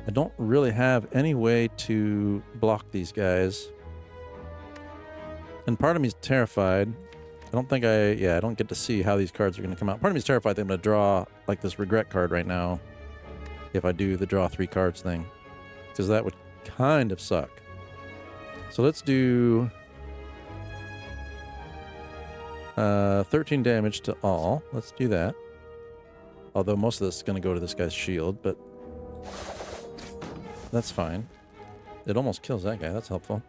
I don't really have any way to block these guys. And part of me is terrified. I don't get to see how these cards are going to come out. Part of me is terrified that I'm going to draw like this regret card right now if I do the draw 3 cards thing, because that would kind of suck. So let's do 13 damage to all. Let's do that. Although most of this is going to go to this guy's shield, but that's fine. It almost kills that guy. That's helpful.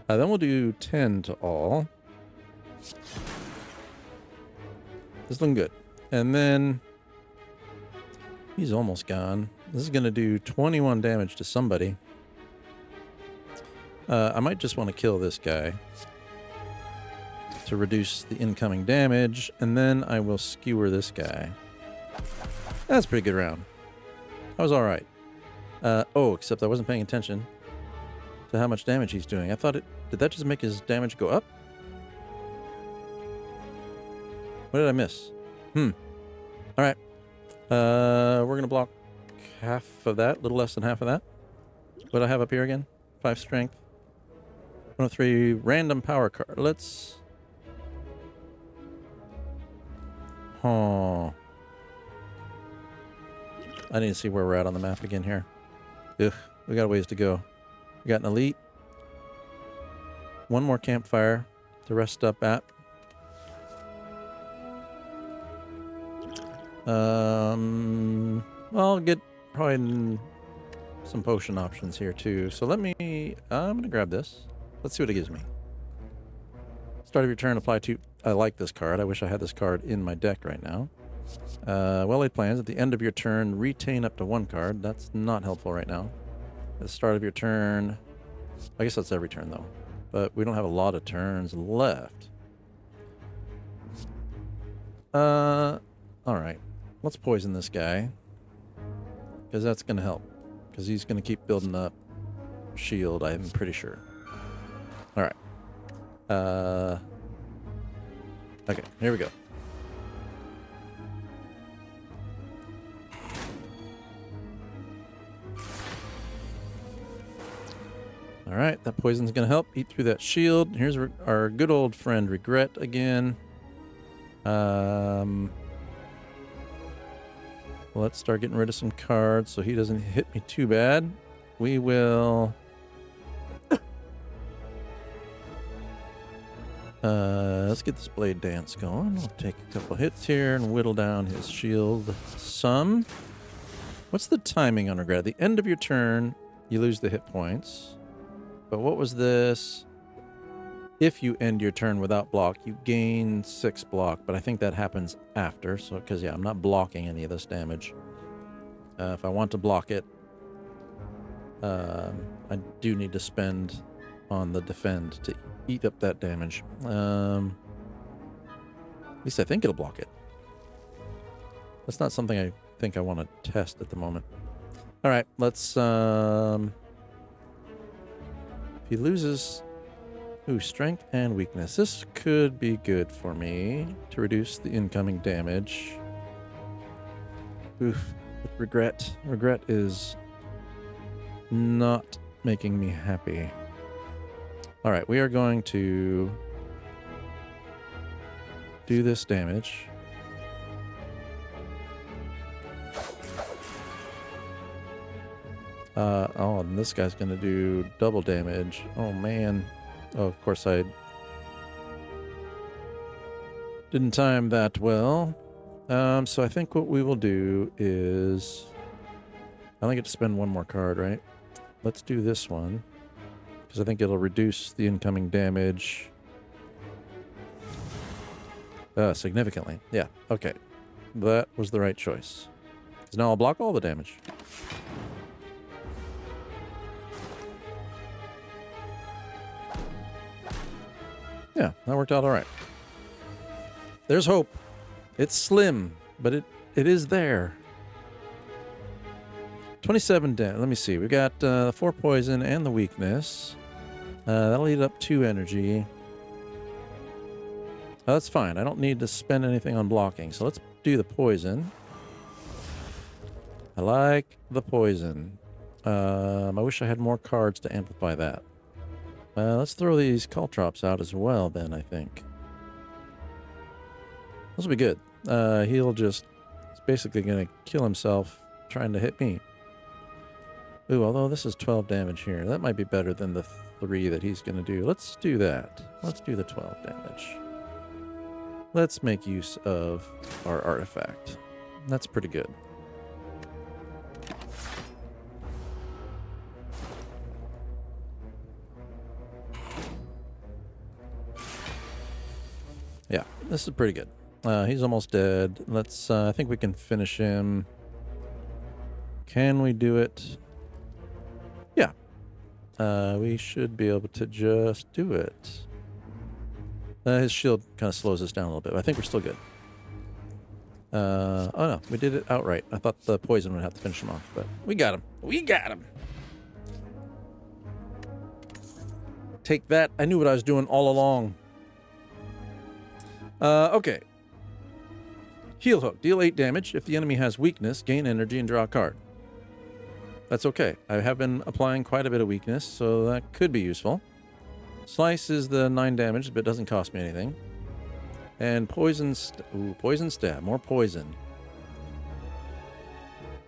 Then we'll do 10 to all. This is looking good. And then he's almost gone. This is going to do 21 damage to somebody. I might just want to kill this guy to reduce the incoming damage, and then I will skewer this guy. That's a pretty good round. That was all right. Except I wasn't paying attention to how much damage he's doing. I thought did that just make his damage go up? What did I miss? All right. We're going to block half of that, a little less than half of that. What do I have up here again? 5 strength. 103 random power card. Let's... Oh. I need to see where we're at on the map again here. Ugh, we got a ways to go. We got an elite. 1 more campfire to rest up at. I'll get probably some potion options here too. So I'm gonna grab this. Let's see what it gives me. Start of your turn, apply to... I like this card. I wish I had this card in my deck right now. Well-laid plans. At the end of your turn, retain up to 1 card. That's not helpful right now. At the start of your turn... I guess that's every turn, though. But we don't have a lot of turns left. Alright. Let's poison this guy. Because that's going to help. Because he's going to keep building up shield, I'm pretty sure. Alright. Okay, here we go. Alright, that poison's gonna help eat through that shield. Here's our good old friend Regret again. Let's start getting rid of some cards so he doesn't hit me too bad. We will... let's get this blade dance going. We'll take a couple hits here and whittle down his shield some. What's the timing on Regret? At the end of your turn, you lose the hit points. But what was this? If you end your turn without block, you gain 6 block. But I think that happens after. So, because, yeah, I'm not blocking any of this damage. If I want to block it, I do need to spend on the defend to eat up that damage. At least I think it'll block it. That's not something I think I want to test at the moment. All right, let's if he loses strength and weakness. This could be good for me to reduce the incoming damage. Oof, regret. Regret is not making me happy. All right, we are going to do this damage. Oh, and this guy's going to do double damage. Oh, man. Oh, of course, I didn't time that well. So I think what we will do is... I only get to spend one more card, right? Let's do this one, because I think it'll reduce the incoming damage significantly. Yeah, okay. That was the right choice. Because now I'll block all the damage. Yeah, that worked out all right. There's hope. It's slim, but it is there. 27 damage. Let me see. We got 4 poison and the weakness. That'll eat up 2 energy. That's fine. I don't need to spend anything on blocking. So let's do the poison. I like the poison. I wish I had more cards to amplify that. Let's throw these caltrops out as well then, I think. This will be good. He's basically going to kill himself trying to hit me. Ooh, although this is 12 damage here. That might be better than the 3 that he's going to do. Let's do that. Let's do the 12 damage. Let's make use of our artifact. That's pretty good. Yeah, this is pretty good. He's almost dead. Let's, I think we can finish him. Can we do it? Yeah. We should be able to just do it. His shield kind of slows us down a little bit, but I think we're still good. Oh no, we did it outright. I thought the poison would have to finish him off, but we got him. We got him. Take that. I knew what I was doing all along. Okay. Heal hook. Deal 8 damage. If the enemy has weakness, gain energy and draw a card. That's okay. I have been applying quite a bit of weakness, so that could be useful. Slice is the 9 damage, but it doesn't cost me anything. And poison stab. More poison.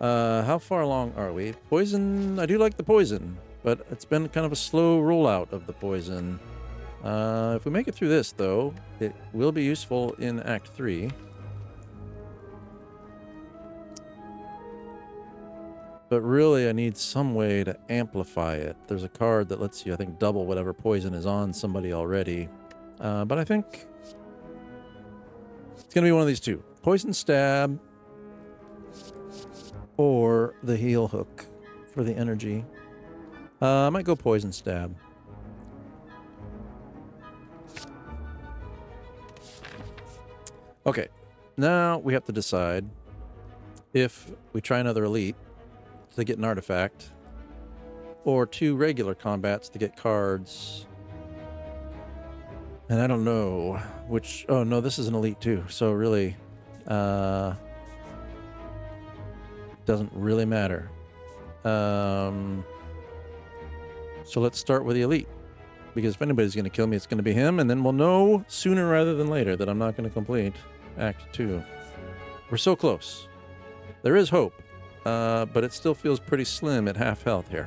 How far along are we? Poison. I do like the poison, but it's been kind of a slow rollout of the poison. If we make it through this, though, it will be useful in Act 3. But really, I need some way to amplify it. There's a card that lets you, I think, double whatever poison is on somebody already. But I think it's going to be one of these two. Poison stab or the heal hook for the energy. I might go poison stab. Okay, now we have to decide if we try another elite to get an artifact, or 2 regular combats to get cards. And I don't know which... Oh, no, this is an elite too, so really, doesn't really matter. So let's start with the elite, because if anybody's going to kill me, it's going to be him, and then we'll know sooner rather than later that I'm not going to complete Act 2. We're so close. There is hope. But it still feels pretty slim at half health here.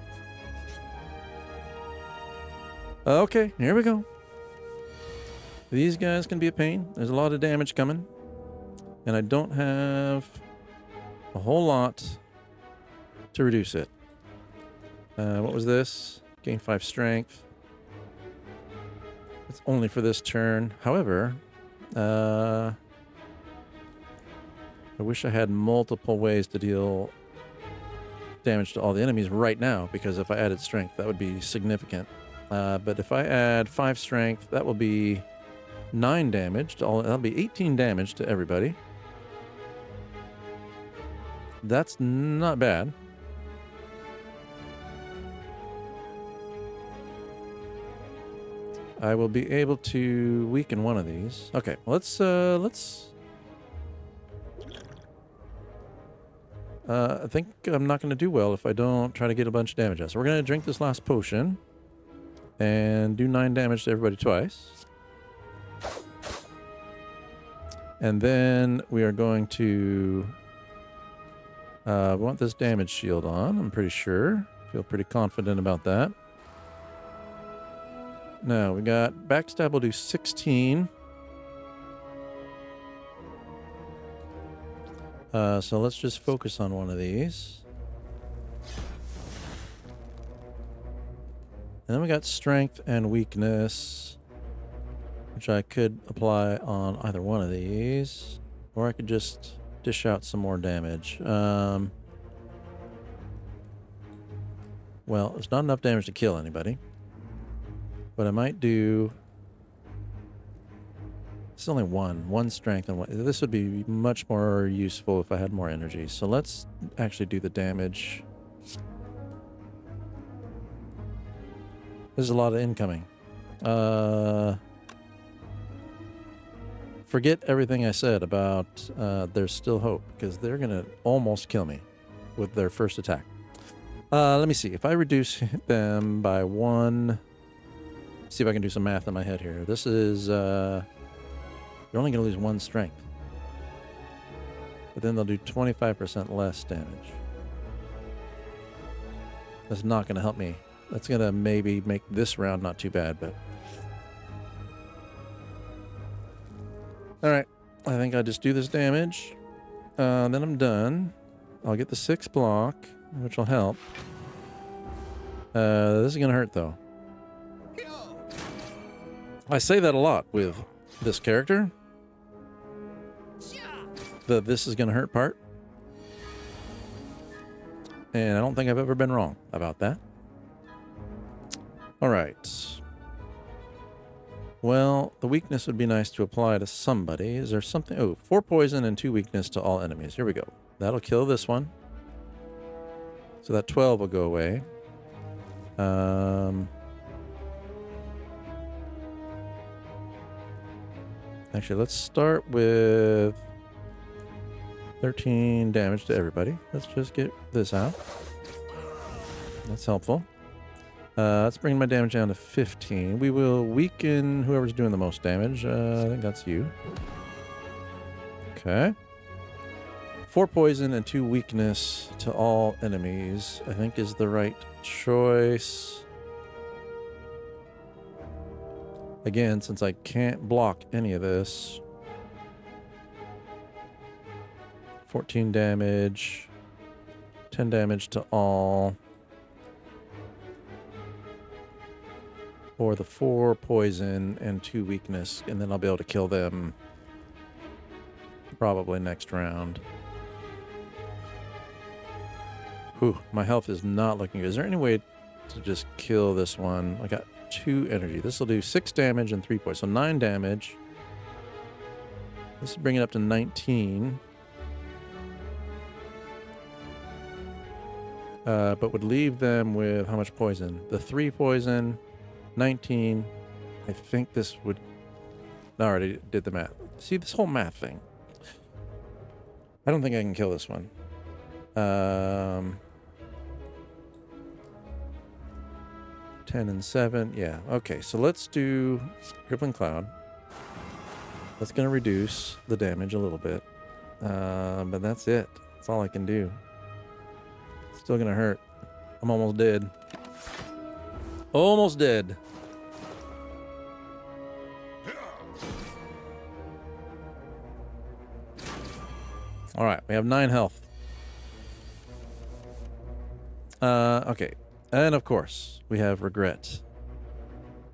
Okay, here we go. These guys can be a pain. There's a lot of damage coming. And I don't have a whole lot to reduce it. What was this? Gain 5 strength. It's only for this turn. However, I wish I had multiple ways to deal damage to all the enemies right now, because if I added strength, that would be significant. But if I add 5 strength, that will be 9 damage to all. That'll be 18 damage to everybody. That's not bad. I will be able to weaken one of these. Okay, let's I think I'm not going to do well if I don't try to get a bunch of damage out. So we're going to drink this last potion and do 9 damage to everybody twice. And then we are going to we want this damage shield on, I'm pretty sure. Feel pretty confident about that. Now we got backstab will do 16. So let's just focus on one of these. And then we got strength and weakness, which I could apply on either one of these, or I could just dish out some more damage. Well, it's not enough damage to kill anybody, but I might do... It's only one strength, and one. This would be much more useful if I had more energy. So let's actually do the damage. There's a lot of incoming. Forget everything I said about there's still hope, because they're gonna almost kill me with their first attack. Let me see if I reduce them by 1. See if I can do some math in my head here. This is you're only going to lose 1 strength. But then they'll do 25% less damage. That's not going to help me. That's going to maybe make this round not too bad, but... Alright. I think I'll just do this damage. Then I'm done. I'll get the 6 block, which will help. This is going to hurt, though. I say that a lot with this character. This is going to hurt part. And I don't think I've ever been wrong about that. All right. Well, the weakness would be nice to apply to somebody. Is there something? Oh, 4 poison and 2 weakness to all enemies. Here we go. That'll kill this one. So that 12 will go away. Actually, let's start with 13 damage to everybody. Let's just get this out. That's helpful. Let's bring my damage down to 15. We will weaken whoever's doing the most damage. I think that's you. Okay. 4 poison and 2 weakness to all enemies, I think is the right choice. Again, since I can't block any of this. 14 damage. 10 damage to all. Or the 4 poison and 2 weakness. And then I'll be able to kill them probably next round. Whew, my health is not looking good. Is there any way to just kill this one? I got 2 energy. This will do 6 damage and 3 poison. So 9 damage. This will bring it up to 19. But would leave them with how much poison? The 3 poison, 19. I think this would... I already did the math. See, this whole math thing. I don't think I can kill this one. 10 and 7. Yeah. Okay. So let's do Crippling Cloud. That's going to reduce the damage a little bit. But that's it. That's all I can do. Still going to hurt. I'm almost dead. Almost dead. All right. We have 9 health. Okay. And of course, we have regret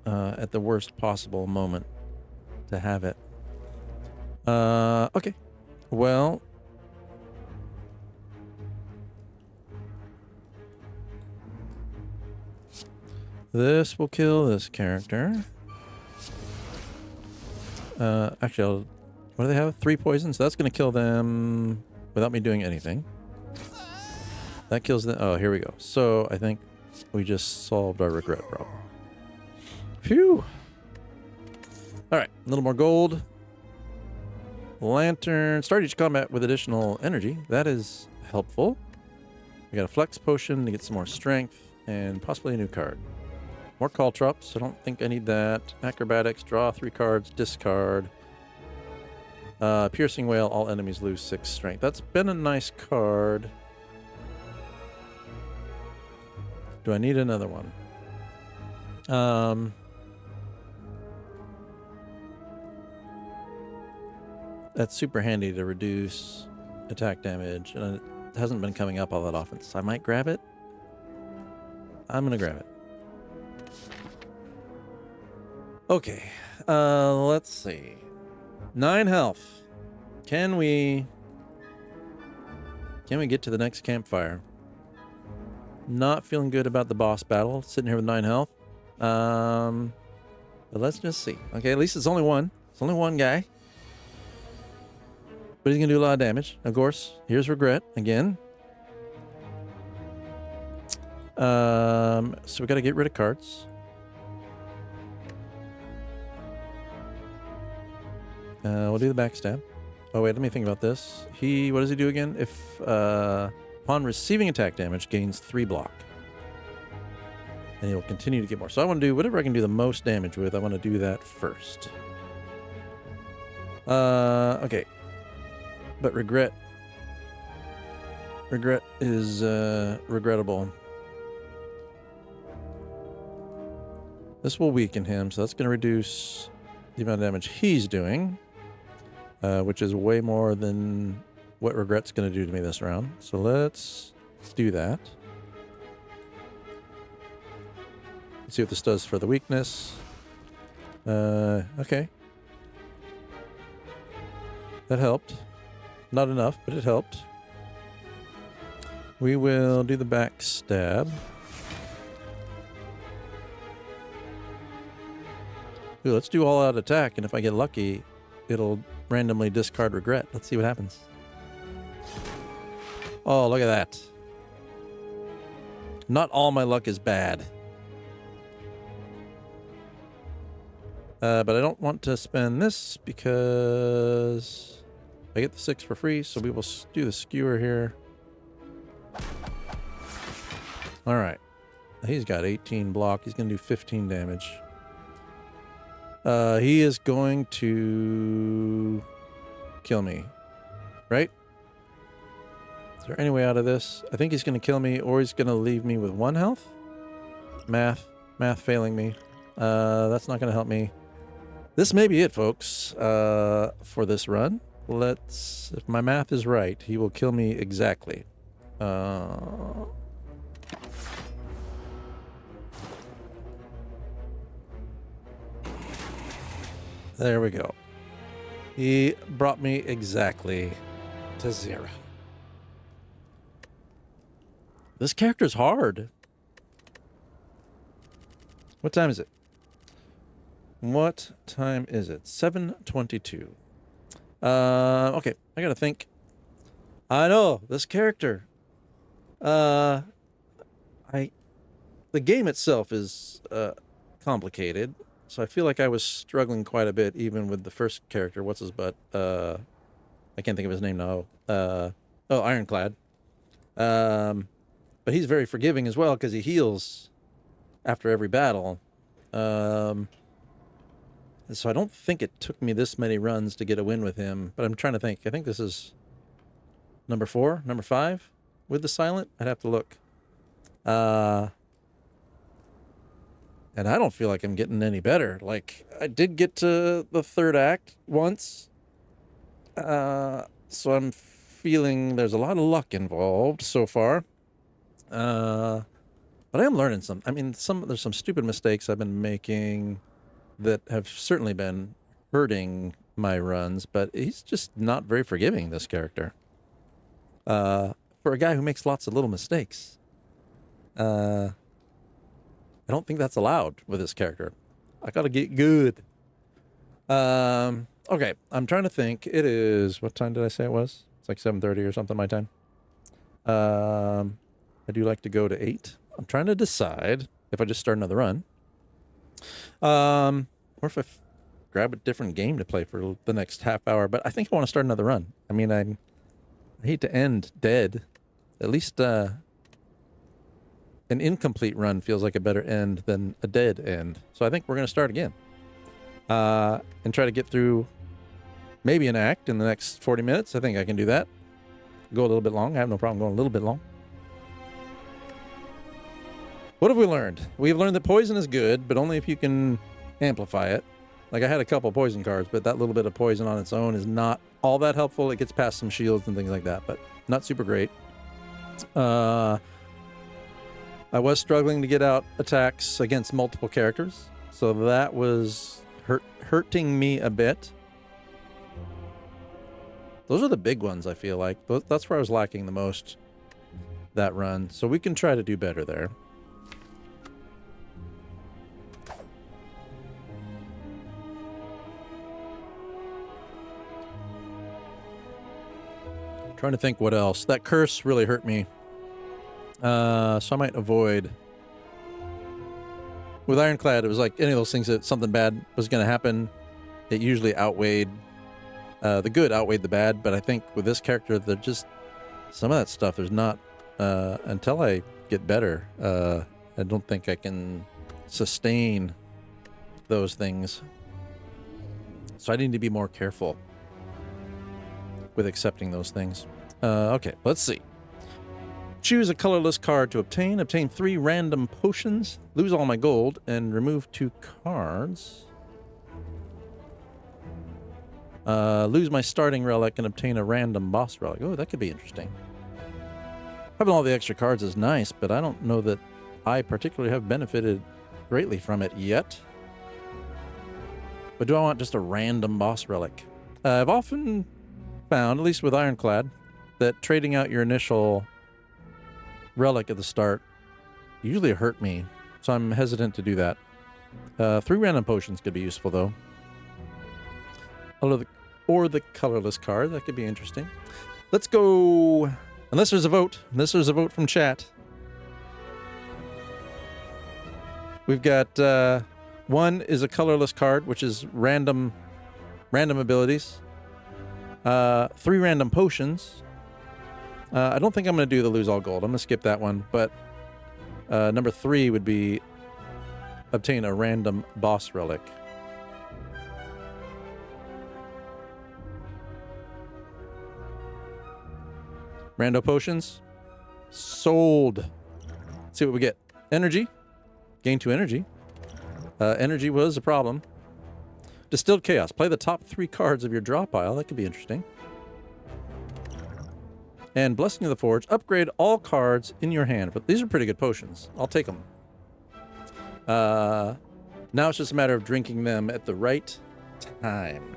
at the worst possible moment to have it. Okay. Well, this will kill this character. Actually, what do they have? 3 poisons. So that's going to kill them without me doing anything. That kills them. Oh, here we go. So I think we just solved our regret problem. Phew. All right, a little more gold. Lantern. Start each combat with additional energy. That is helpful. We got a flex potion to get some more strength and possibly a new card. More caltrops. I don't think I need that. Acrobatics. Draw 3 cards. Discard. Piercing Whale. All enemies lose 6 strength. That's been a nice card. Do I need another one? That's super handy to reduce attack damage, and it hasn't been coming up all that often, so I might grab it. I'm gonna grab it. Okay, let's see. 9 health. Can we get to the next campfire? Not feeling good about the boss battle. Sitting here with 9 health. But let's just see. Okay, at least it's only one. It's only one guy. But he's going to do a lot of damage. Of course, here's regret again. So we got to get rid of cards. We'll do the backstab. Oh, wait, let me think about this. What does he do again? If, upon receiving attack damage, gains 3 block. And he'll continue to get more. So I want to do whatever I can do the most damage with. I want to do that first. Okay. But regret is regrettable. This will weaken him, so that's going to reduce the amount of damage he's doing, which is way more than what regret's going to do to me this round. So let's do that. Let's see what this does for the weakness. Okay. That helped. Not enough, but it helped. We will do the backstab. Ooh, let's do all out attack, and if I get lucky, it'll randomly discard regret. Let's see what happens. Oh, look at that. Not all my luck is bad. But I don't want to spend this because I get the 6 for free, so we will do the skewer here. All right. He's got 18 block. He's going to do 15 damage. He is going to kill me, right? Is there any way out of this? I think he's going to kill me, or he's going to leave me with 1 health. Math failing me. That's not going to help me. This may be it, folks, for this run. If my math is right, he will kill me exactly. There we go. He brought me exactly to 0. This character's hard. What time is it? What time is it? 7:22. Okay, I gotta think. I know, this character. The game itself is complicated, so I feel like I was struggling quite a bit even with the first character. What's his butt? I can't think of his name now. Ironclad. But he's very forgiving as well because he heals after every battle. So I don't think it took me this many runs to get a win with him, but I'm trying to think. I think this is number 4, number 5 with the silent. I'd have to look. And I don't feel like I'm getting any better. Like, I did get to the 3rd act once. So I'm feeling there's a lot of luck involved so far. But I am learning some. I mean, there's some stupid mistakes I've been making that have certainly been hurting my runs, but he's just not very forgiving, this character. For a guy who makes lots of little mistakes. I don't think that's allowed with this character. I gotta get good. Okay, I'm trying to think. It is, what time did I say it was? It's like 7:30 or something my time. I do like to go to 8. I'm trying to decide if I just start another run. Or if grab a different game to play for the next half hour. But I think I want to start another run. I mean, I hate to end dead. At least an incomplete run feels like a better end than a dead end. So I think we're going to start again. And try to get through maybe an act in the next 40 minutes. I think I can do that. Go a little bit long. I have no problem going a little bit long. What have we learned? We've learned that poison is good, but only if you can amplify it. Like, I had a couple poison cards, but that little bit of poison on its own is not all that helpful. It gets past some shields and things like that, but not super great. I was struggling to get out attacks against multiple characters, so that was hurting me a bit. Those are the big ones, I feel like. That's where I was lacking the most that run, so we can try to do better there. Trying to think what else. That curse really hurt me. So I might avoid. With Ironclad, it was like any of those things that something bad was going to happen. It usually outweighed, the good outweighed the bad. But I think with this character, they're just, some of that stuff, there's not, until I get better, I don't think I can sustain those things. So I need to be more careful with accepting those things. Okay, let's see. Choose a colorless card to obtain. Obtain 3 random potions. Lose all my gold and remove 2 cards. Lose my starting relic and obtain a random boss relic. Oh, that could be interesting. Having all the extra cards is nice, but I don't know that I particularly have benefited greatly from it yet. But do I want just a random boss relic? I've often found, at least with Ironclad, that trading out your initial relic at the start usually hurt me, so I'm hesitant to do that. 3 random potions could be useful, though. Or the colorless card, that could be interesting. Let's go, unless there's a vote. Unless there's a vote from chat. We've got 1 is a colorless card, which is random abilities. 3 random potions. I don't think I'm going to do the lose all gold. I'm going to skip that one. But number 3 would be obtain a random boss relic. Rando potions. Sold. Let's see what we get. Energy. Gain 2 energy. Energy was a problem. Distilled Chaos. Play the top 3 cards of your draw pile. That could be interesting. And Blessing of the Forge. Upgrade all cards in your hand. But these are pretty good potions. I'll take them. Now it's just a matter of drinking them at the right time.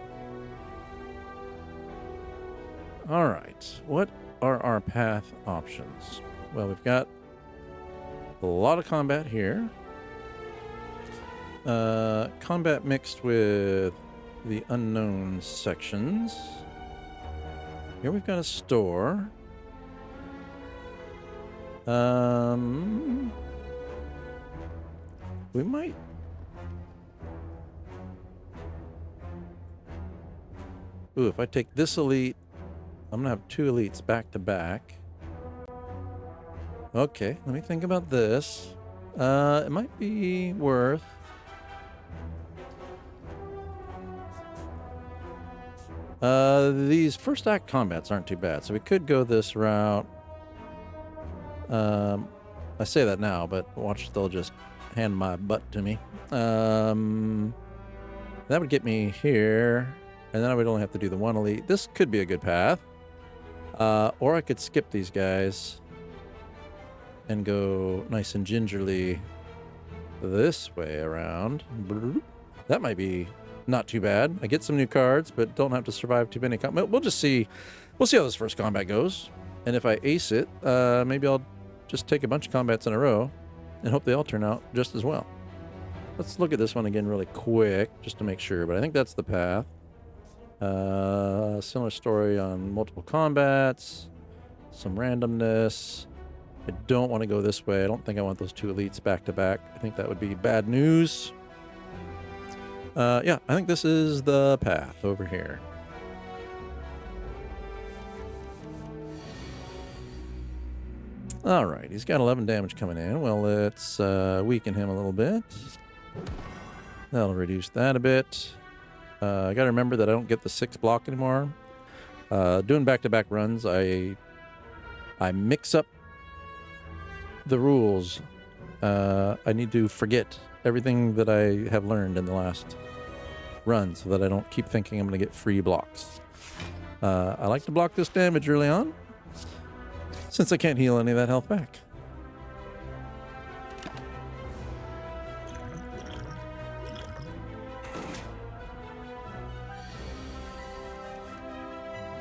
All right. What are our path options? Well, we've got a lot of combat here. Combat mixed with the unknown sections. Here we've got a store. We might... Ooh, if I take this elite, I'm gonna have 2 elites back to back. Okay, let me think about this. It might be worth... these first act combats aren't too bad, so we could go this route. I say that now, but watch, they'll just hand my butt to me. That would get me here, and then I would only have to do the 1 elite. This could be a good path. Or I could skip these guys and go nice and gingerly this way around. That might be not too bad. I get some new cards, but don't have to survive too many. We'll just see. We'll see how this first combat goes. And if I ace it, maybe I'll just take a bunch of combats in a row and hope they all turn out just as well. Let's look at this one again really quick, just to make sure. But I think that's the path. Similar story on multiple combats, some randomness. I don't want to go this way. I don't think I want those 2 elites back to back. I think that would be bad news. Yeah, I think this is the path over here. All right, he's got 11 damage coming in. Well, let's weaken him a little bit. That'll reduce that a bit. I got to remember that I don't get the 6 block anymore. Doing back-to-back runs, I mix up the rules. I need to forget everything that I have learned in the last run so that I don't keep thinking I'm going to get free blocks. I like to block this damage early on, since I can't heal any of that health back.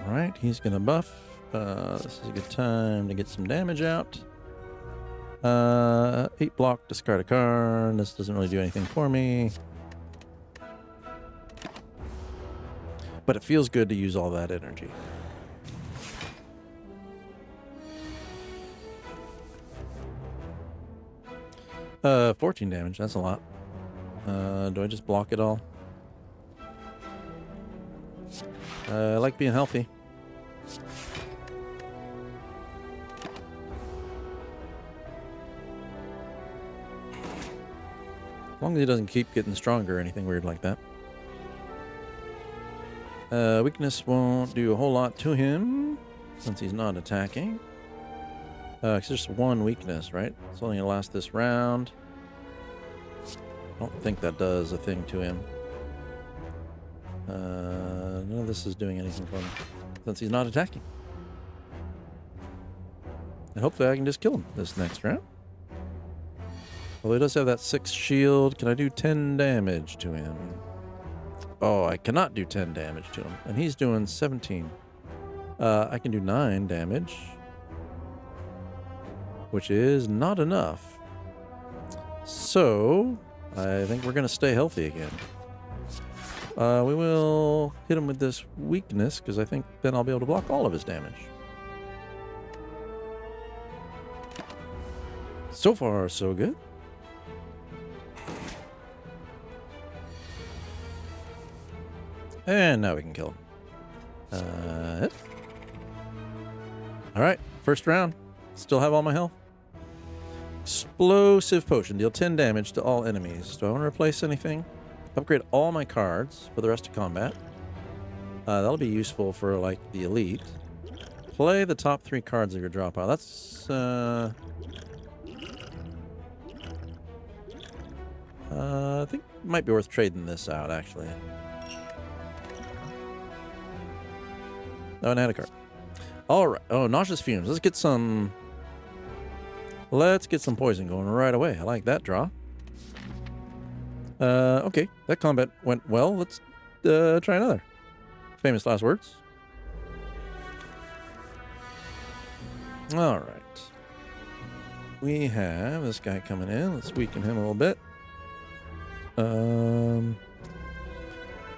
Alright, he's going to buff. This is a good time to get some damage out. 8 block, discard a card. This doesn't really do anything for me. But it feels good to use all that energy. 14 damage, that's a lot. Do I just block it all? I like being healthy. As long as he doesn't keep getting stronger or anything weird like that. Weakness won't do a whole lot to him since he's not attacking. It's just one weakness, right? It's only gonna last this round. I don't think that does a thing to him. None of this is doing anything for him since he's not attacking. And hopefully I can just kill him this next round. Although he does have that 6 shield, can I do 10 damage to him? Oh, I cannot do 10 damage to him. And he's doing 17. I can do 9 damage, which is not enough. So, I think we're going to stay healthy again. We will hit him with this weakness, because I think then I'll be able to block all of his damage. So far, so good. And now we can kill him. Alright, first round. Still have all my health. Explosive potion. Deal 10 damage to all enemies. Do I want to replace anything? Upgrade all my cards for the rest of combat. That'll be useful for, like, the elite. Play the top 3 cards of your draw pile. That's, I think it might be worth trading this out, actually. Oh, and I had a card. Alright. Oh, nauseous fumes. Let's get some poison going right away. I like that draw. Okay. That combat went well. Let's try another. Famous last words. Alright. We have this guy coming in. Let's weaken him a little bit.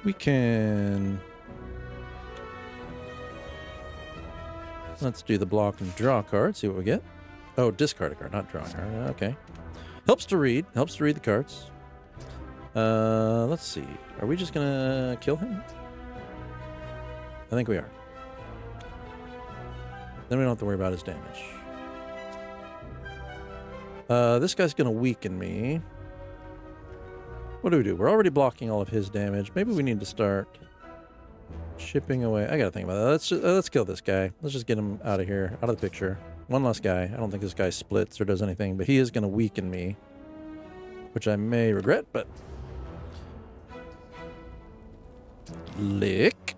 We can... Let's do the block and draw card, see what we get. Oh, discard a card, not draw a card. Okay. Helps to read the cards. Let's see. Are we just gonna kill him? I think we are. Then we don't have to worry about his damage. This guy's gonna weaken me. What do we do? We're already blocking all of his damage. Maybe we need to start chipping away. I gotta think about that. Let's kill this guy. Let's just get him out of here, out of the picture. One less guy. I don't think this guy splits or does anything, but he is gonna weaken me, which I may regret, but... Lick.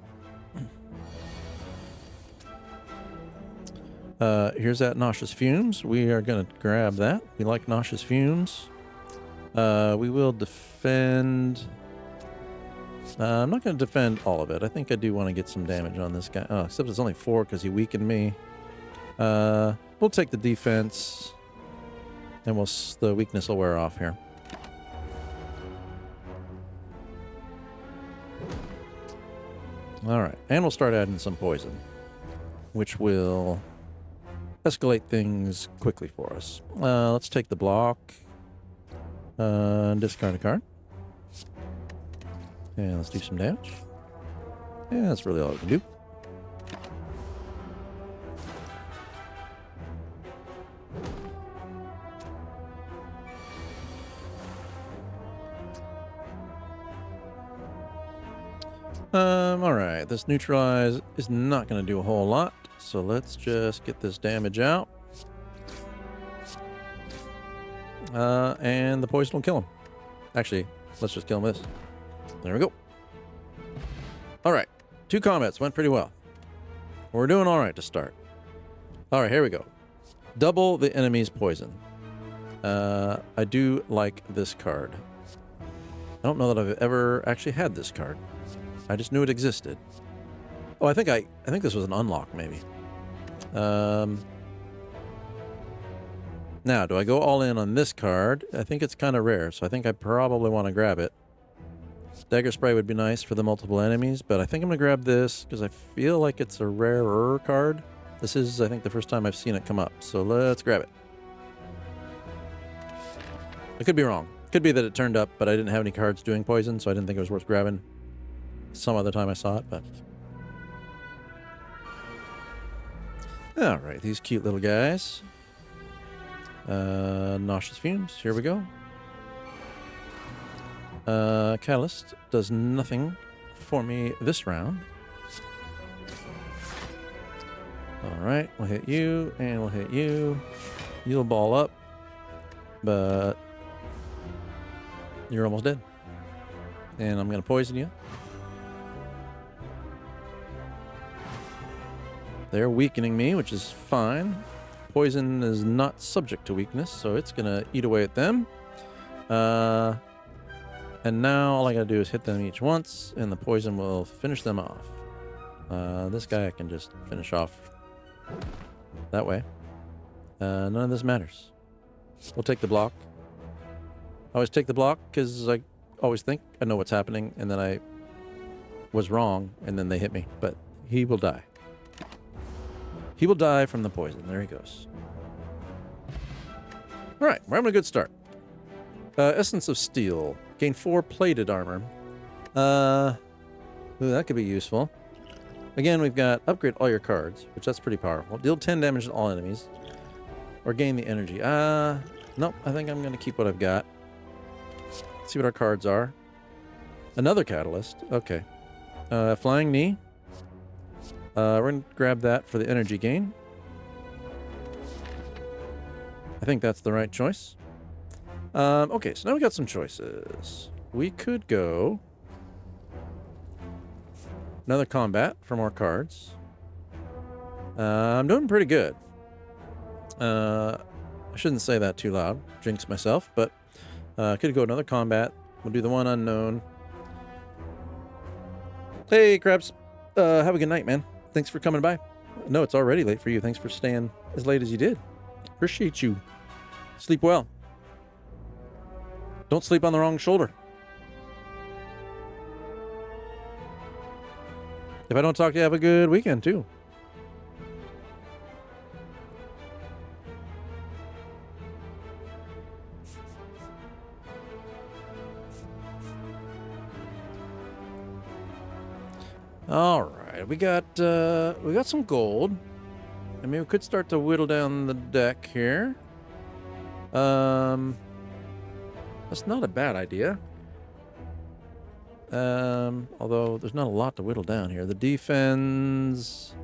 Here's that nauseous fumes. We are gonna grab that. We like nauseous fumes. We will defend... I'm not going to defend all of it. I think I do want to get some damage on this guy. Oh, except it's only 4 because he weakened me. We'll take the defense, and the weakness will wear off here. All right, and we'll start adding some poison, which will escalate things quickly for us. Let's take the block and discard a card. And let's do some damage. Yeah, that's really all I can do. Alright, this neutralize is not going to do a whole lot, so let's just get this damage out. And the poison will kill him. Actually, let's just kill him with this. There we go. Alright, 2 combats went pretty well. We're doing alright to start. Alright, here we go. Double the enemy's poison. I do like this card. I don't know that I've ever actually had this card. I just knew it existed. Oh, I think this was an unlock, maybe. Now, do I go all in on this card? I think it's kind of rare, so I think I probably want to grab it. Dagger Spray would be nice for the multiple enemies, but I think I'm going to grab this because I feel like it's a rarer card. This is, I think, the first time I've seen it come up, so let's grab it. I could be wrong. Could be that it turned up, but I didn't have any cards doing poison, so I didn't think it was worth grabbing. Some other time I saw it, but... Alright, these cute little guys. Nauseous Fumes, here we go. Catalyst does nothing for me this round. Alright, we'll hit you, and we'll hit you. You'll ball up, but you're almost dead. And I'm going to poison you. They're weakening me, which is fine. Poison is not subject to weakness, so it's going to eat away at them. And now all I got to do is hit them each once, and the poison will finish them off. This guy I can just finish off that way. None of this matters. We'll take the block. I always take the block because I always think I know what's happening, and then I was wrong, and then they hit me. But he will die. He will die from the poison. There he goes. All right, we're having a good start. Essence of Steel. Gain 4 plated armor. Ooh, that could be useful. Again, we've got upgrade all your cards, which that's pretty powerful. Deal 10 damage to all enemies. Or gain the energy. Nope, I think I'm going to keep what I've got. See what our cards are. Another catalyst. Okay. Flying Knee. We're going to grab that for the energy gain. I think that's the right choice. Okay, so now we got some choices. We could go another combat for more cards. I'm doing pretty good. I shouldn't say that too loud. Jinx myself, but could go another combat. We'll do the one unknown. Hey, Krabs. Have a good night, man. Thanks for coming by. No, it's already late for you. Thanks for staying as late as you did. Appreciate you. Sleep well. Don't sleep on the wrong shoulder. If I don't talk to you, have a good weekend, too. All right, we got some gold. I mean, we could start to whittle down the deck here. That's not a bad idea. Although there's not a lot to whittle down here. The defense,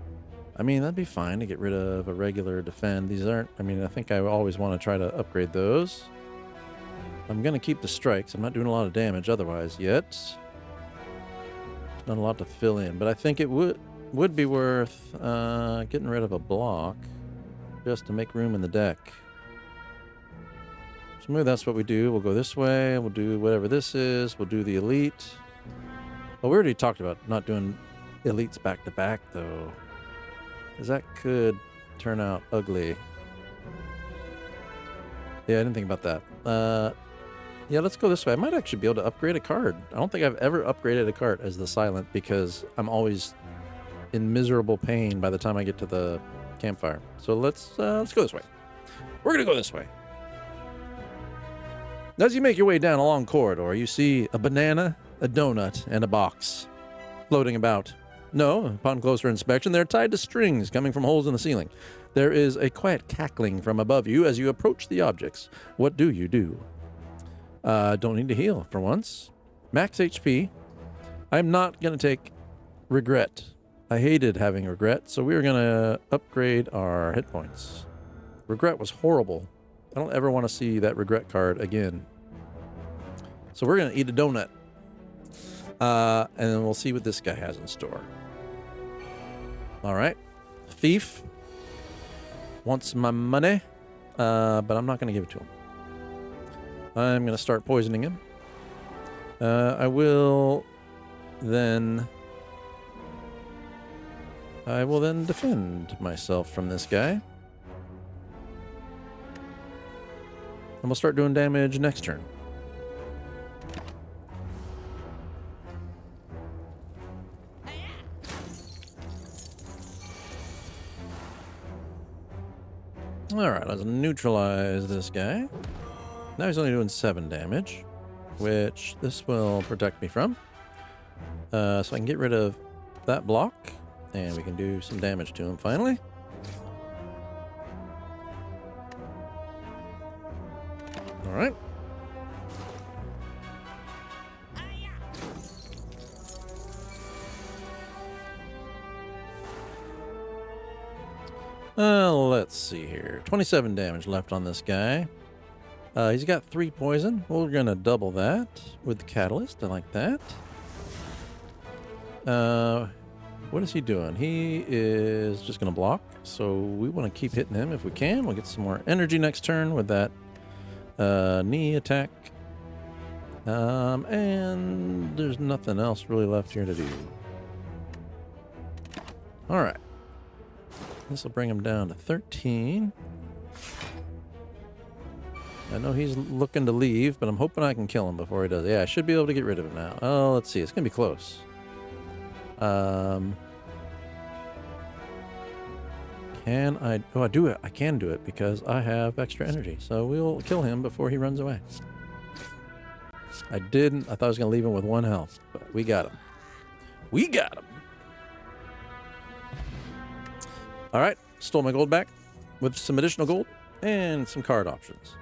I mean, that'd be fine to get rid of a regular defend. These aren't, I mean, I think I always want to try to upgrade those. I'm going to keep the strikes. I'm not doing a lot of damage otherwise yet. Not a lot to fill in, but I think it would be worth getting rid of a block just to make room in the deck. So maybe that's what we do. We'll go this way. We'll do whatever this is. We'll do the elite. Well, we already talked about not doing elites back to back, though, because that could turn out ugly. Yeah, I didn't think about that. Yeah, let's go this way. I might actually be able to upgrade a card. I don't think I've ever upgraded a card as the Silent because I'm always in miserable pain by the time I get to the campfire. So let's go this way. We're going to go this way. As you make your way down a long corridor, you see a banana a donut and a box floating about. No, upon closer inspection, they're tied to strings coming from holes in the ceiling. There is a quiet cackling from above you as you approach the objects. What do you do? Don't need to heal for once. Max HP. I'm not going to take regret. I hated having regret, so we're going to upgrade our hit points. Regret was horrible. I don't ever want to see that regret card again. So we're going to eat a donut. And then we'll see what this guy has in store. All right. Thief wants my money, but I'm not going to give it to him. I'm going to start poisoning him. I will then defend myself from this guy. And we'll start doing damage next turn. Alright, let's neutralize this guy. Now he's only doing 7 damage, which this will protect me from. So I can get rid of that block, and we can do some damage to him finally. Alright. Let's see here. 27 damage left on this guy. He's got 3 poison. We're going to double that with the catalyst. I like that. What is he doing? He is just going to block. So we want to keep hitting him if we can. We'll get some more energy next turn with that knee attack. And there's nothing else really left here to do. All right. This will bring him down to 13. I know he's looking to leave, but I'm hoping I can kill him before he does. Yeah, I should be able to get rid of him now. Oh, let's see. It's going to be close. Can I... Oh, I do it. I can do it because I have extra energy. So we'll kill him before he runs away. I didn't. I thought I was going to leave him with 1 health, but we got him. We got him. All right, stole my gold back with some additional gold and some card options.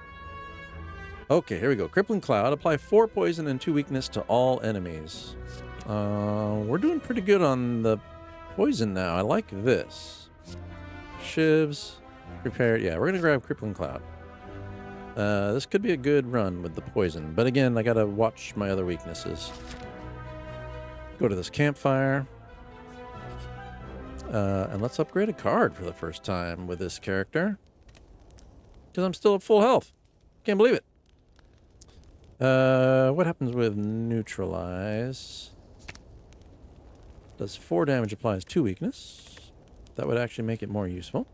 Okay, here we go. Crippling Cloud. Apply 4 poison and 2 weakness to all enemies. We're doing pretty good on the poison now. I like this. Shivs. Prepare. Yeah, we're going to grab Crippling Cloud. This could be a good run with the poison. But again, I got to watch my other weaknesses. Go to this campfire. And let's upgrade a card for the first time with this character. Because I'm still at full health. Can't believe it. What happens with neutralize? Does 4 damage, applies 2 weakness. That would actually make it more useful.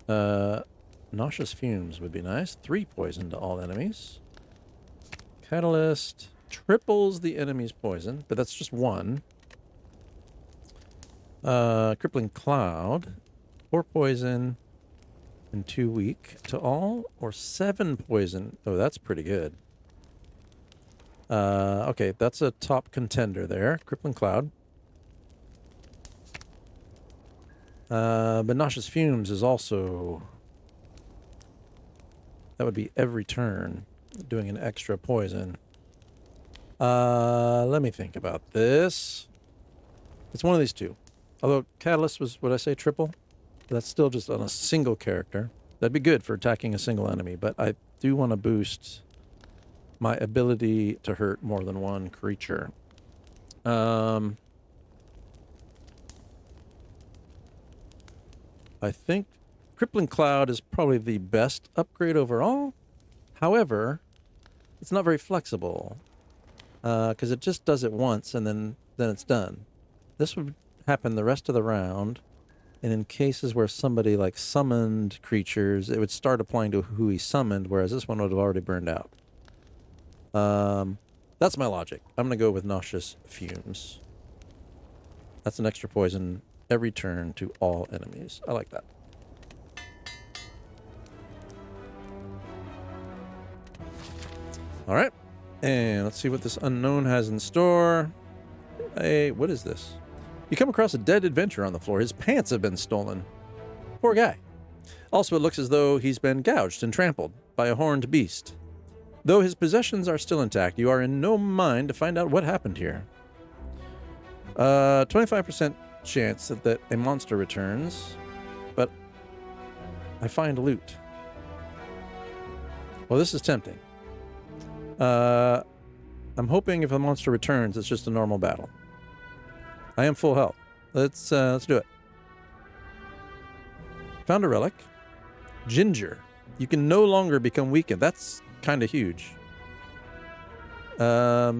Nauseous fumes would be nice. 3 poison to all enemies. Catalyst triples the enemy's poison, but that's just 1. Crippling Cloud, 4 poison and 2 weak to all, or 7 poison. Oh, that's pretty good. Okay, that's a top contender there. Crippling Cloud. But Nauseous Fumes is also... That would be every turn, doing an extra poison. Let me think about this. It's one of these two. Although Catalyst was, would I say triple? That's still just on a single character. That'd be good for attacking a single enemy, but I do want to boost my ability to hurt more than one creature. I think Crippling Cloud is probably the best upgrade overall. However, it's not very flexible because it just does it once and then it's done. This would happen the rest of the round, and in cases where somebody like summoned creatures, it would start applying to who he summoned, whereas this one would have already burned out. That's my logic. I'm going to go with Nauseous Fumes. That's an extra poison every turn to all enemies. I like that. All right. And let's see what this unknown has in store. Hey, what is this? You come across a dead adventurer on the floor. His pants have been stolen. Poor guy. Also, it looks as though he's been gouged and trampled by a horned beast. Though his possessions are still intact, you are in no mind to find out what happened here. 25% chance that a monster returns, but I find loot. Well, this is tempting. I'm hoping if a monster returns, it's just a normal battle. I am full health. Let's do it. Found a relic. Ginger. You can no longer become weakened. That's kind of huge. How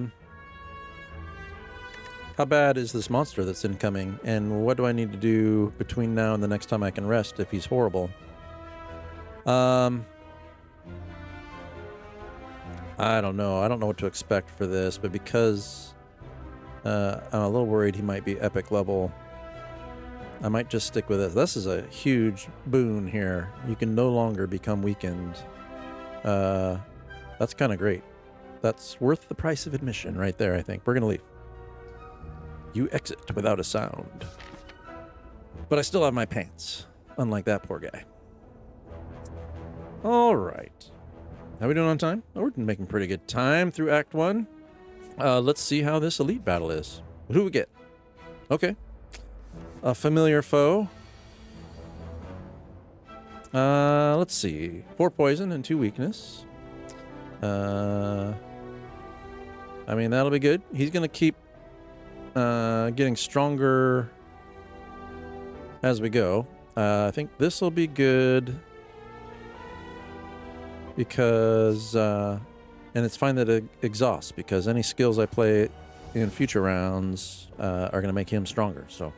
bad is this monster that's incoming? And what do I need to do between now and the next time I can rest if he's horrible? I don't know. I don't know what to expect for this, but because I'm a little worried he might be epic level, I might just stick with this. This is a huge boon here. You can no longer become weakened. That's kind of great. That's worth the price of admission right there, I think. We're going to leave. You exit without a sound. But I still have my pants, unlike that poor guy. All right. How are we doing on time? Oh, we're making pretty good time through Act 1. Let's see how this elite battle is. Who do we get? Okay. A familiar foe. Let's see. 4 poison and 2 weakness. I mean, that'll be good. He's going to keep getting stronger as we go. I think this will be good because, and it's fine that it exhausts because any skills I play in future rounds are going to make him stronger. So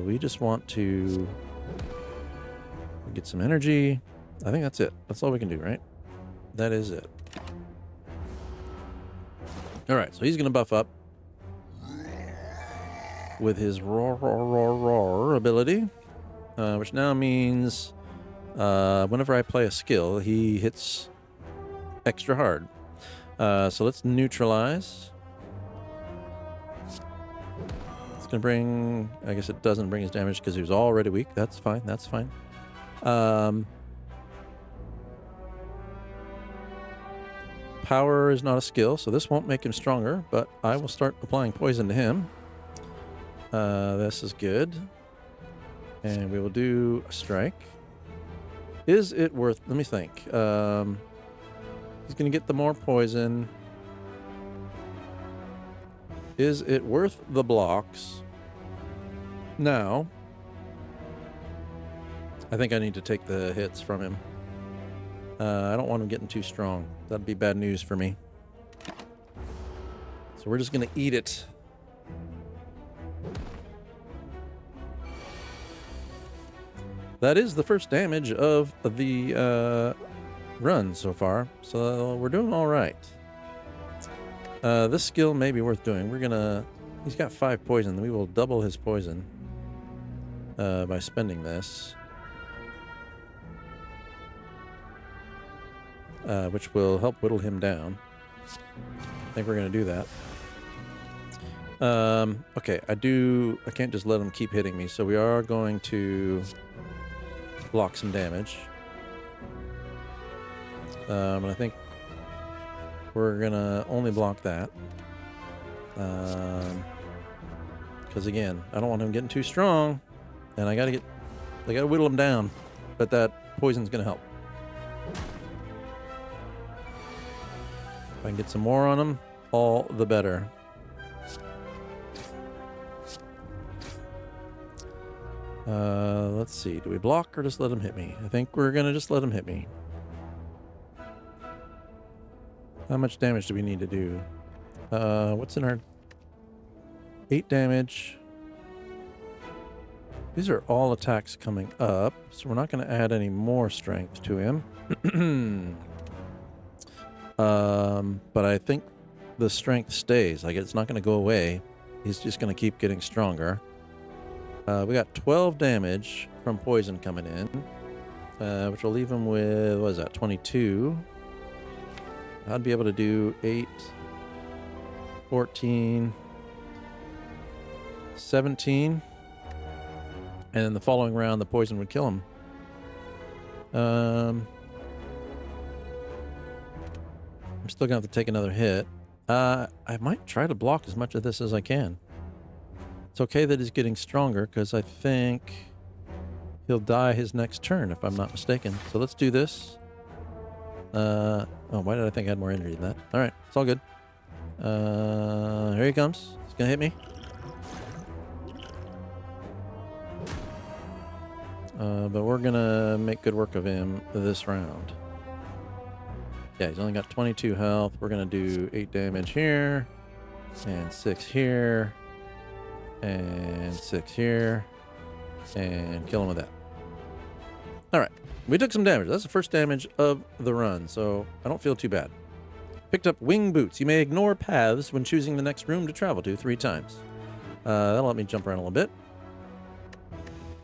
we just want to get some energy. I think that's it. That's all we can do, right? That is it. All right, so he's going to buff up with his roar ability, which now means whenever I play a skill, he hits extra hard. So let's neutralize. It's going to bring... I guess it doesn't bring his damage because he was already weak. That's fine. That's fine. Power is not a skill, so this won't make him stronger, but I will start applying poison to him. This is good. And we will do a strike. Is it worth... Let me think. He's going to get the more poison. Is it worth the blocks? Now, I think I need to take the hits from him. I don't want him getting too strong. That'd be bad news for me. So we're just going to eat it. That is the first damage of the run so far. So we're doing all right. This skill may be worth doing. We're going to... He's got 5 poison. We will double his poison by spending this. Which will help whittle him down. I think we're going to do that. Okay, I can't just let him keep hitting me, so we are going to block some damage. And I think we're going to only block that. Because again, I don't want him getting too strong, and I got to whittle him down, but that poison's going to help. If I can get some more on him, all the better. Let's see. Do we block or just let him hit me? I think we're going to just let him hit me. How much damage do we need to do? What's in our... 8 damage. These are all attacks coming up, so we're not going to add any more strength to him. But I think the strength stays. Like, it's not going to go away. He's just going to keep getting stronger. We got 12 damage from poison coming in, which will leave him with, what is that, 22? I'd be able to do 8, 14, 17. And in the following round, the poison would kill him. I'm still going to have to take another hit. I might try to block as much of this as I can. It's okay that he's getting stronger, because I think he'll die his next turn, if I'm not mistaken. So let's do this. Oh, why did I think I had more energy than that? All right, it's all good. Here he comes. He's going to hit me. But we're going to make good work of him this round. Yeah, he's only got 22 health. We're going to do 8 damage here, and 6 here, and 6 here, and kill him with that. All right, we took some damage. That's the first damage of the run, so I don't feel too bad. Picked up wing boots. You may ignore paths when choosing the next room to travel to 3 times. That'll let me jump around a little bit.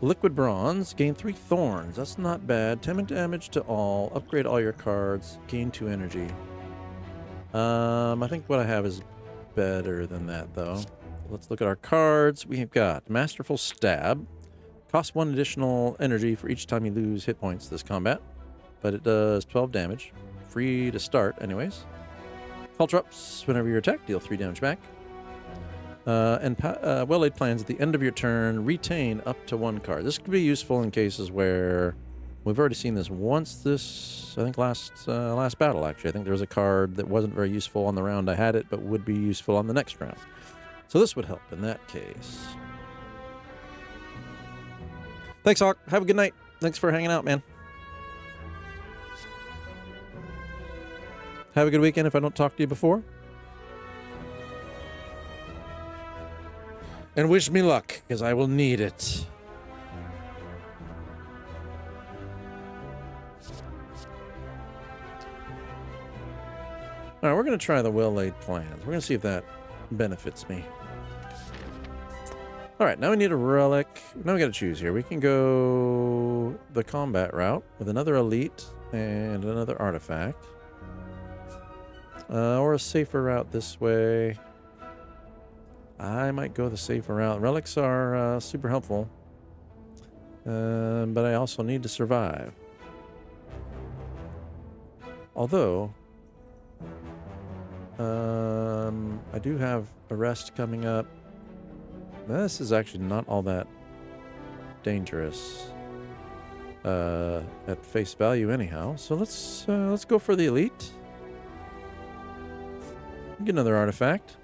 Liquid bronze, gain 3 thorns. That's not bad. 10 damage to all. Upgrade all your cards. Gain 2 energy. I think what I have is better than that, though. Let's look at our cards. We've got Masterful Stab. Costs 1 additional energy for each time you lose hit points this combat, but it does 12 damage. Free to start, anyways. Caltrops, whenever you attack, deal 3 damage back. Well-laid plans at the end of your turn, retain up to 1 card. This could be useful in cases where we've already seen this once. This, I think, last battle, actually. I think there was a card that wasn't very useful on the round I had it, but would be useful on the next round. So this would help in that case. Thanks, Hawk. Have a good night. Thanks for hanging out, man. Have a good weekend if I don't talk to you before. And wish me luck, because I will need it. All right, we're going to try the well-laid plans. We're going to see if that benefits me. All right, now we need a relic. Now we got to choose here. We can go the combat route with another elite and another artifact. Or a safer route this way. I might go the safer route. Relics are super helpful. But I also need to survive. Although, I do have a rest coming up. This is actually not all that dangerous at face value anyhow. So let's go for the elite. Get another artifact.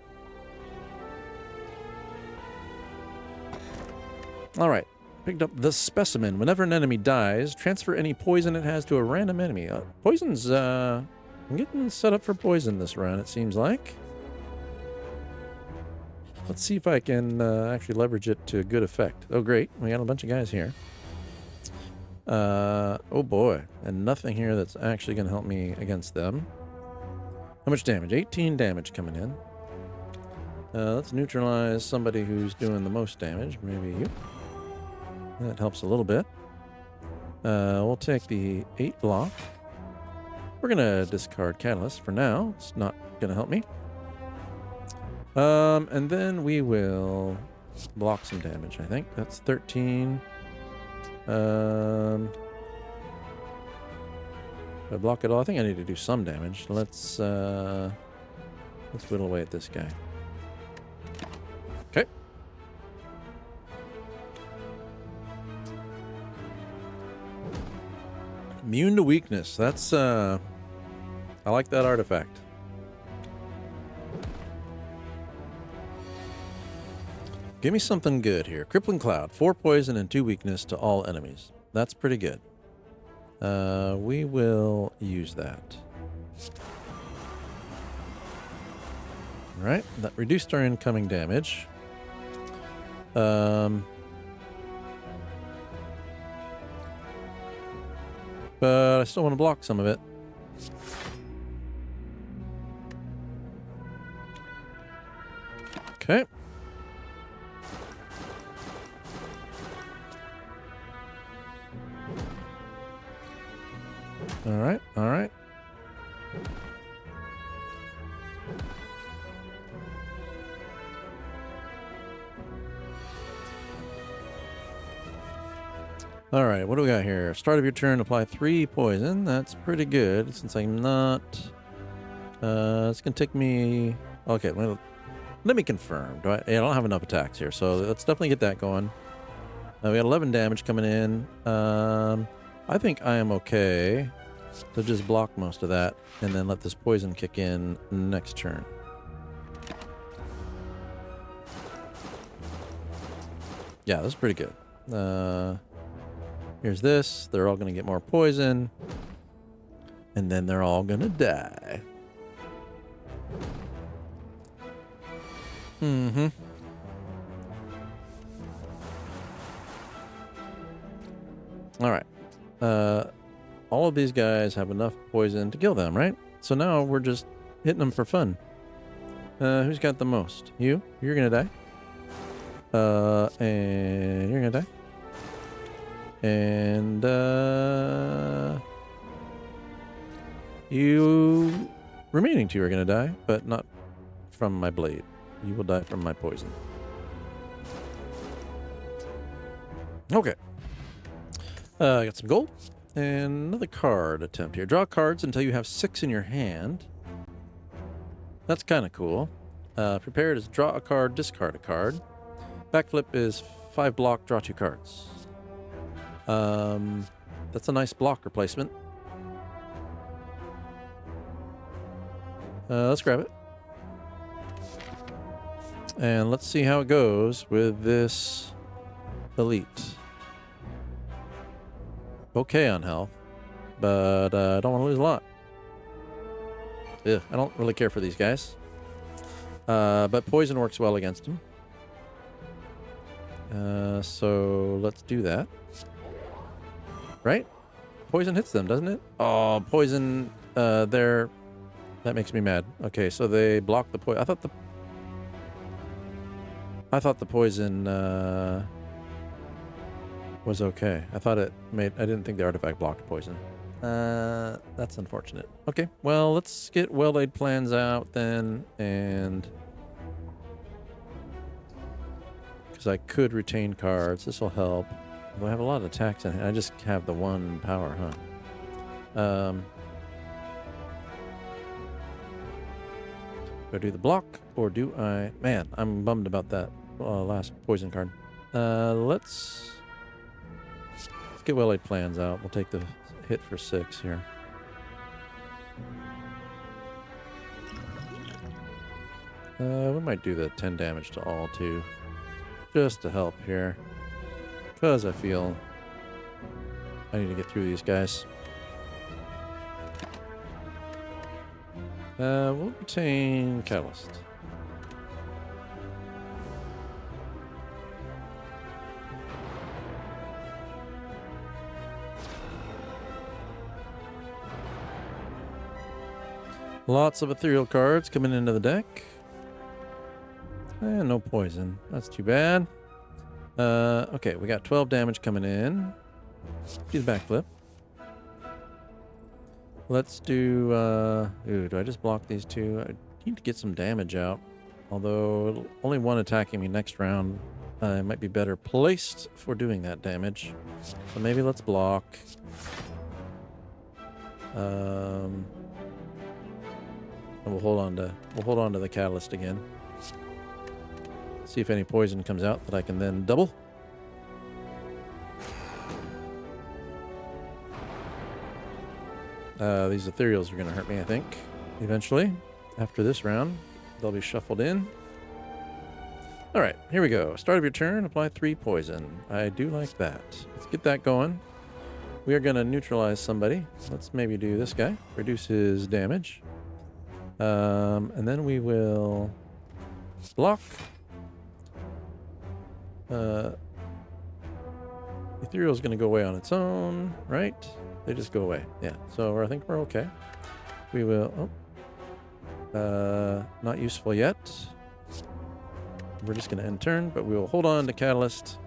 All right. Picked up the specimen. Whenever an enemy dies, transfer any poison it has to a random enemy. Poison's, I'm getting set up for poison this round, it seems like. Let's see if I can actually leverage it to good effect. Oh, great. We got a bunch of guys here. Oh, boy. And nothing here that's actually going to help me against them. How much damage? 18 damage coming in. Let's neutralize somebody who's doing the most damage. Maybe you. That helps a little bit. We'll take the 8 block. We're going to discard Catalyst for now. It's not going to help me. And then we will block some damage, I think. That's 13. I block it all. I think I need to do some damage. Let's whittle away at this guy. Okay. Immune to weakness. That's I like that artifact. Give me something good here. Crippling Cloud. 4 poison and 2 weakness to all enemies. That's pretty good. We will use that. All right. That reduced our incoming damage. But I still want to block some of it. Okay. All right, all right. All right, what do we got here? Start of your turn, apply 3 poison. That's pretty good since I'm not... it's going to take me... Okay, well, let me confirm. I don't have enough attacks here, so let's definitely get that going. We got 11 damage coming in. I think I am okay to just block most of that and then let this poison kick in next turn. Yeah, that's pretty good. Here's this. They're all going to get more poison. And then they're all going to die. Mm-hmm. All right. All of these guys have enough poison to kill them, right? So now we're just hitting them for fun. Who's got the most? You? You're going to die. And you're going to die. And, you remaining 2 are going to die, but not from my blade. You will die from my poison. Okay. I got some gold and another card attempt here. Draw cards until you have 6 in your hand. That's kind of cool. Prepared is draw a card, discard a card. Backflip is 5 block, draw 2 cards. That's a nice block replacement. Let's grab it. And let's see how it goes with this elite. Okay on health, but I don't want to lose a lot. Yeah, I don't really care for these guys. But poison works well against him. So let's do that. Right? Poison hits them, doesn't it? Oh, poison there. That makes me mad. Okay, so they block the poison. I thought the poison was okay. I thought it made... I didn't think the artifact blocked poison. That's unfortunate. Okay, well, let's get well-laid plans out then, and... because I could retain cards. This will help. Well, I have a lot of attacks in it. I just have the 1 power, huh? Do I do the block, or do I... Man, I'm bummed about that last poison card. Let's get well-laid plans out. We'll take the hit for 6 here. We might do the 10 damage to all, too. Just to help here. Because I feel I need to get through these guys. We'll retain Catalyst. Lots of ethereal cards coming into the deck. And no poison. That's too bad. Okay, we got 12 damage coming in. Do the backflip. Let's do... ooh, do I just block these 2? I need to get some damage out. Although, only 1 attacking me next round. I might be better placed for doing that damage. So maybe let's block. And we'll hold on to the catalyst again. See if any poison comes out that I can then double. These ethereals are going to hurt me, I think, eventually. After this round, they'll be shuffled in. All right, here we go. Start of your turn, apply 3 poison. I do like that. Let's get that going. We are going to neutralize somebody. Let's maybe do this guy. Reduce his damage. And then we will block. Ethereal is going to go away on its own, right? They just go away. Yeah, so I think we're okay. We will... Oh. Not useful yet. We're just going to end turn, but we will hold on to Catalyst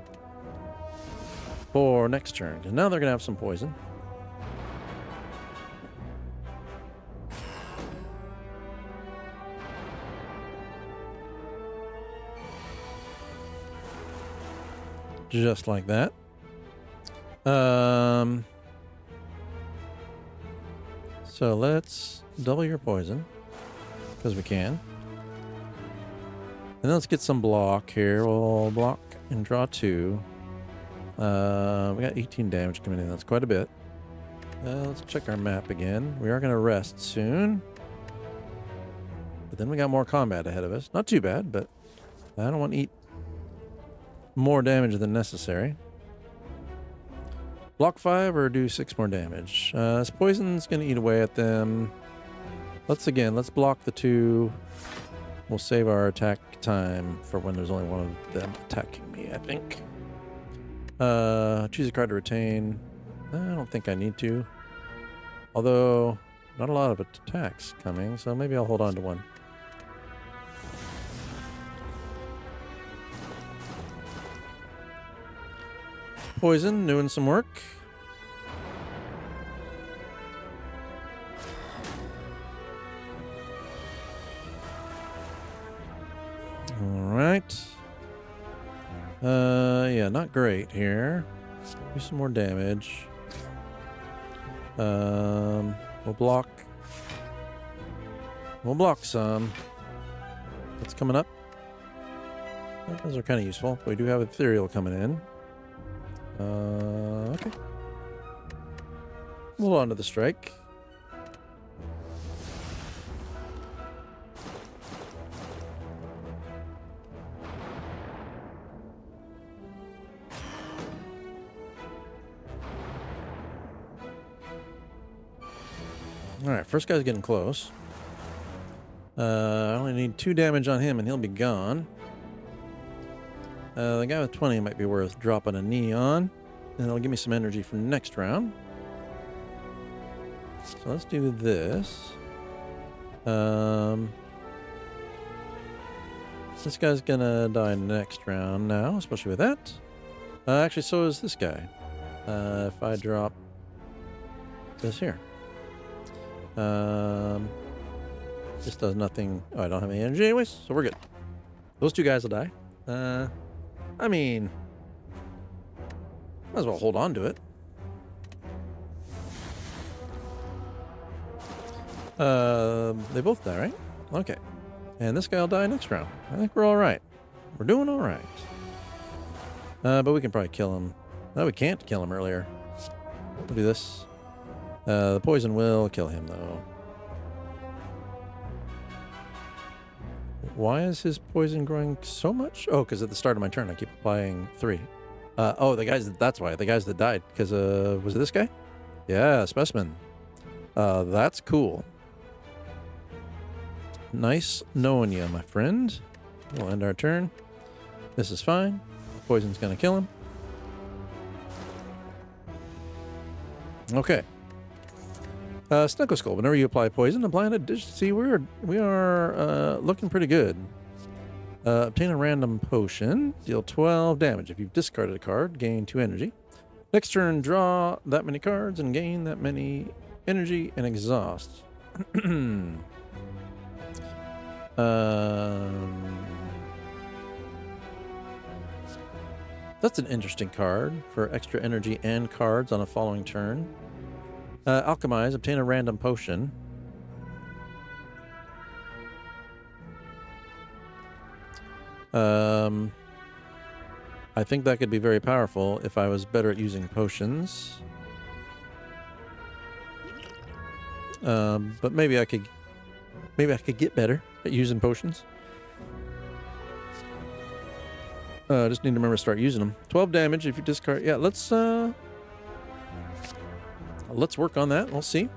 for next turn, because now they're going to have some poison. Just like that. So let's double your poison because we can. And then let's get some block here. We'll block and draw 2. We got 18 damage coming in. That's quite a bit. Let's check our map again. We are going to rest soon. But then we got more combat ahead of us. Not too bad, but I don't want to eat more damage than necessary. Block 5 or do 6 more damage. This poison's going to eat away at them. Let's block the 2. We'll save our attack time for when there's only one of them attacking me, I think. Choose a card to retain. I don't think I need to. Although, not a lot of attacks coming, so maybe I'll hold on to one. Poison, doing some work. Alright. Yeah, not great here. Do some more damage. We'll block. We'll block some. What's coming up? Those are kind of useful. We do have ethereal coming in. Okay. Hold on to the strike. Alright, first guy's getting close. I only need 2 damage on him and he'll be gone. The guy with 20 might be worth dropping a knee on. And it'll give me some energy for next round. So let's do this. This guy's gonna die next round now, especially with that. Actually, so is this guy. If I drop this here. This does nothing. Oh, I don't have any energy anyways, so we're good. Those 2 guys will die. I mean, might as well hold on to it. They both die, right? Okay. And this guy will die next round. I think we're all right. We're doing all right. But we can probably kill him. No, we can't kill him earlier. We'll do this. The poison will kill him, though. Why is his poison growing so much? Oh, because at the start of my turn, I keep applying 3. Oh, the guys, that's why. The guys that died. Because, was it this guy? Yeah, specimen. That's cool. Nice knowing you, my friend. We'll end our turn. This is fine. Poison's going to kill him. Okay. Snuckle Skull. Whenever you apply poison, apply in a dish. See, we are looking pretty good. Obtain a random potion. Deal 12 damage. If you've discarded a card, gain 2 energy. Next turn, draw that many cards and gain that many energy and exhaust. That's an interesting card for extra energy and cards on a following turn. Alchemize, obtain a random potion. I think that could be very powerful if I was better at using potions. But maybe I could get better at using potions. Just need to remember to start using them. 12 damage if you discard. Yeah, let's work on that. We'll see.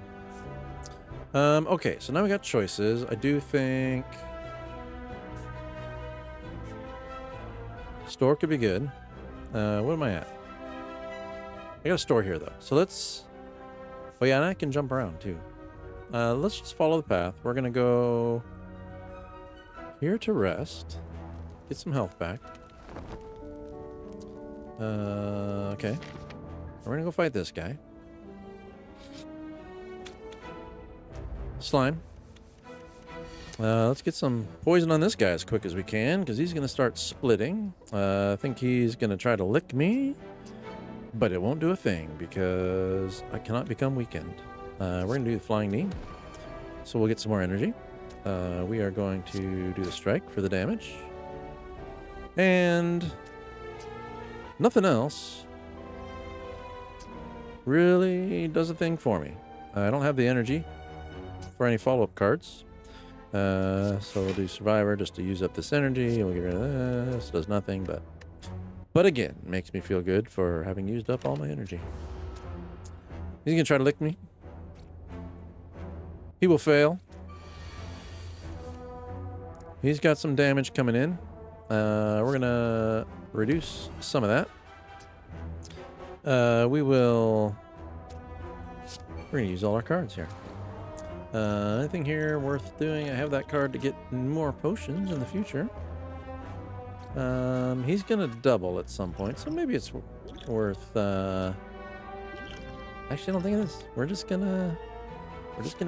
Okay, so now we got choices. I do think store could be good. What am I at? I got a store here though. So let's. Oh yeah, and I can jump around too. Let's just follow the path. We're gonna go here to rest. Get some health back. Okay. We're gonna go fight this guy. Slime. Let's get some poison on this guy as quick as we can, because he's going to start splitting. I think he's going to try to lick me. But it won't do a thing because I cannot become weakened. We're going to do the flying knee. So we'll get some more energy. We are going to do the strike for the damage. And nothing else really does a thing for me. I don't have the energy for any follow-up cards. So we'll do Survivor just to use up this energy. We'll get rid of this. Does nothing, but again, makes me feel good for having used up all my energy. He's going to try to lick me. He will fail. He's got some damage coming in. We're going to reduce some of that. We're going to use all our cards here. Anything here worth doing? I have that card to get more potions in the future. He's going to double at some point, so maybe it's worth... Actually, I don't think it is. We're just gonna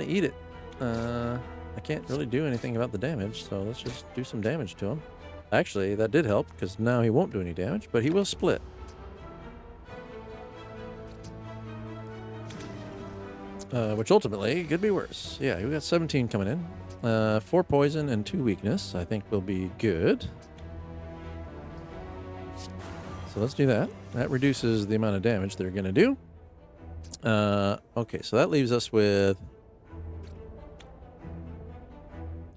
eat it. I can't really do anything about the damage, so let's just do some damage to him. Actually, that did help, because now he won't do any damage, but he will split. Which ultimately could be worse. Yeah, we got 17 coming in. 4 poison and 2 weakness, I think will be good. So let's do that. That reduces the amount of damage they're going to do. Okay, so that leaves us with...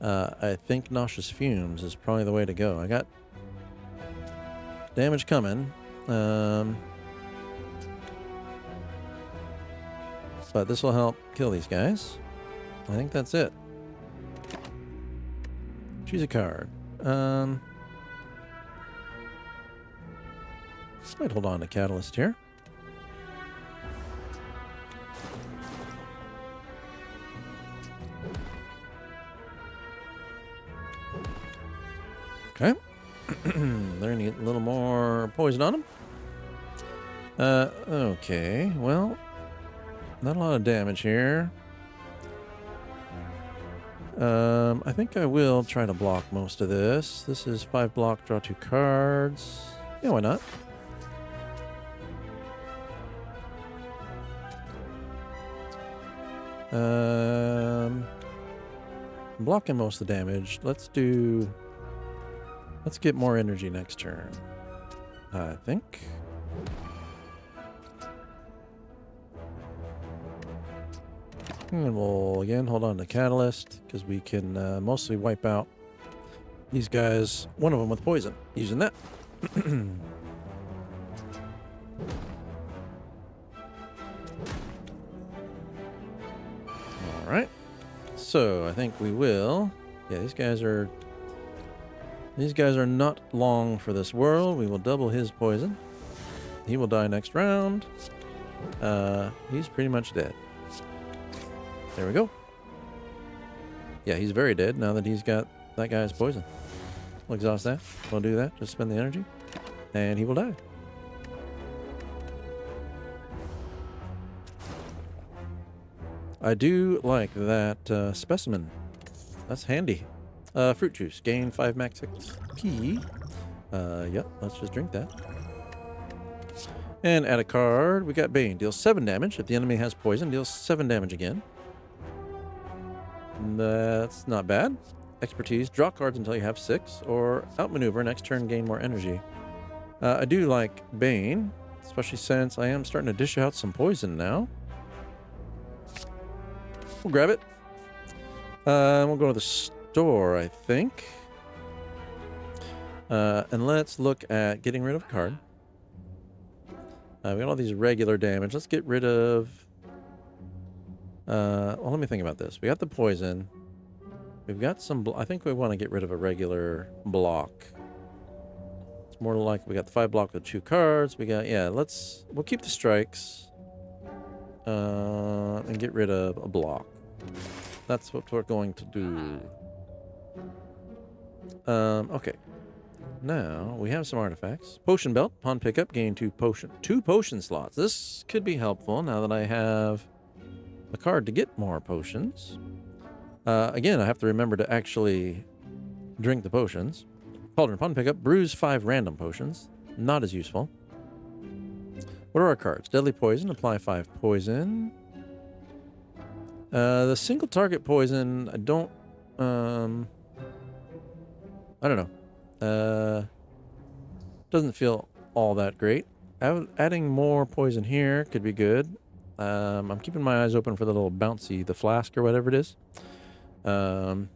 I think Nauseous Fumes is probably the way to go. I got damage coming. But this will help kill these guys. I think that's it. Choose a card. Might hold on to Catalyst here. Okay. They're gonna get a little more poison on them. Okay. Well, not a lot of damage here. I think I will try to block most of this. This is 5 block, draw 2 cards. Yeah, why not? Blocking most of the damage. Let's get more energy next turn, I think. And we'll again hold on to Catalyst because we can mostly wipe out these guys, one of them with poison, using that. All right. So I think we will. Yeah, these guys are not long for this world. We will double his poison. He will die next round. He's pretty much dead. There we go. Yeah, he's very dead now that he's got that guy's poison. We'll exhaust that. We'll do that. Just spend the energy. And he will die. I do like that specimen. That's handy. Fruit juice. Gain 5 max XP. Yep, let's just drink that. And add a card. We got Bane. Deals 7 damage. If the enemy has poison, deals 7 damage again. That's not bad. Expertise. Draw cards until you have 6. Or outmaneuver. Next turn, gain more energy. I do like Bane. Especially since I am starting to dish out some poison now. We'll grab it. We'll go to the store, I think. And let's look at getting rid of a card. We got all these regular damage. Let's get rid of... well, let me think about this. We got the poison. We've got some... I think we want to get rid of a regular block. It's more like we got the 5 block with 2 cards. We got... Yeah, we'll keep the strikes. And get rid of a block. That's what we're going to do. Okay. Now, we have some artifacts. Potion belt. Upon pickup, gain 2 potion slots. This could be helpful now that I have a card to get more potions. Again, I have to remember to actually drink the potions. Cauldron. Upon pickup, brews 5 random potions. Not as useful. What are our cards? Deadly poison. Apply 5 poison. The single target poison, I don't know. Doesn't feel all that great. Adding more poison here could be good. I'm keeping my eyes open for the little bouncy, the flask or whatever it is. If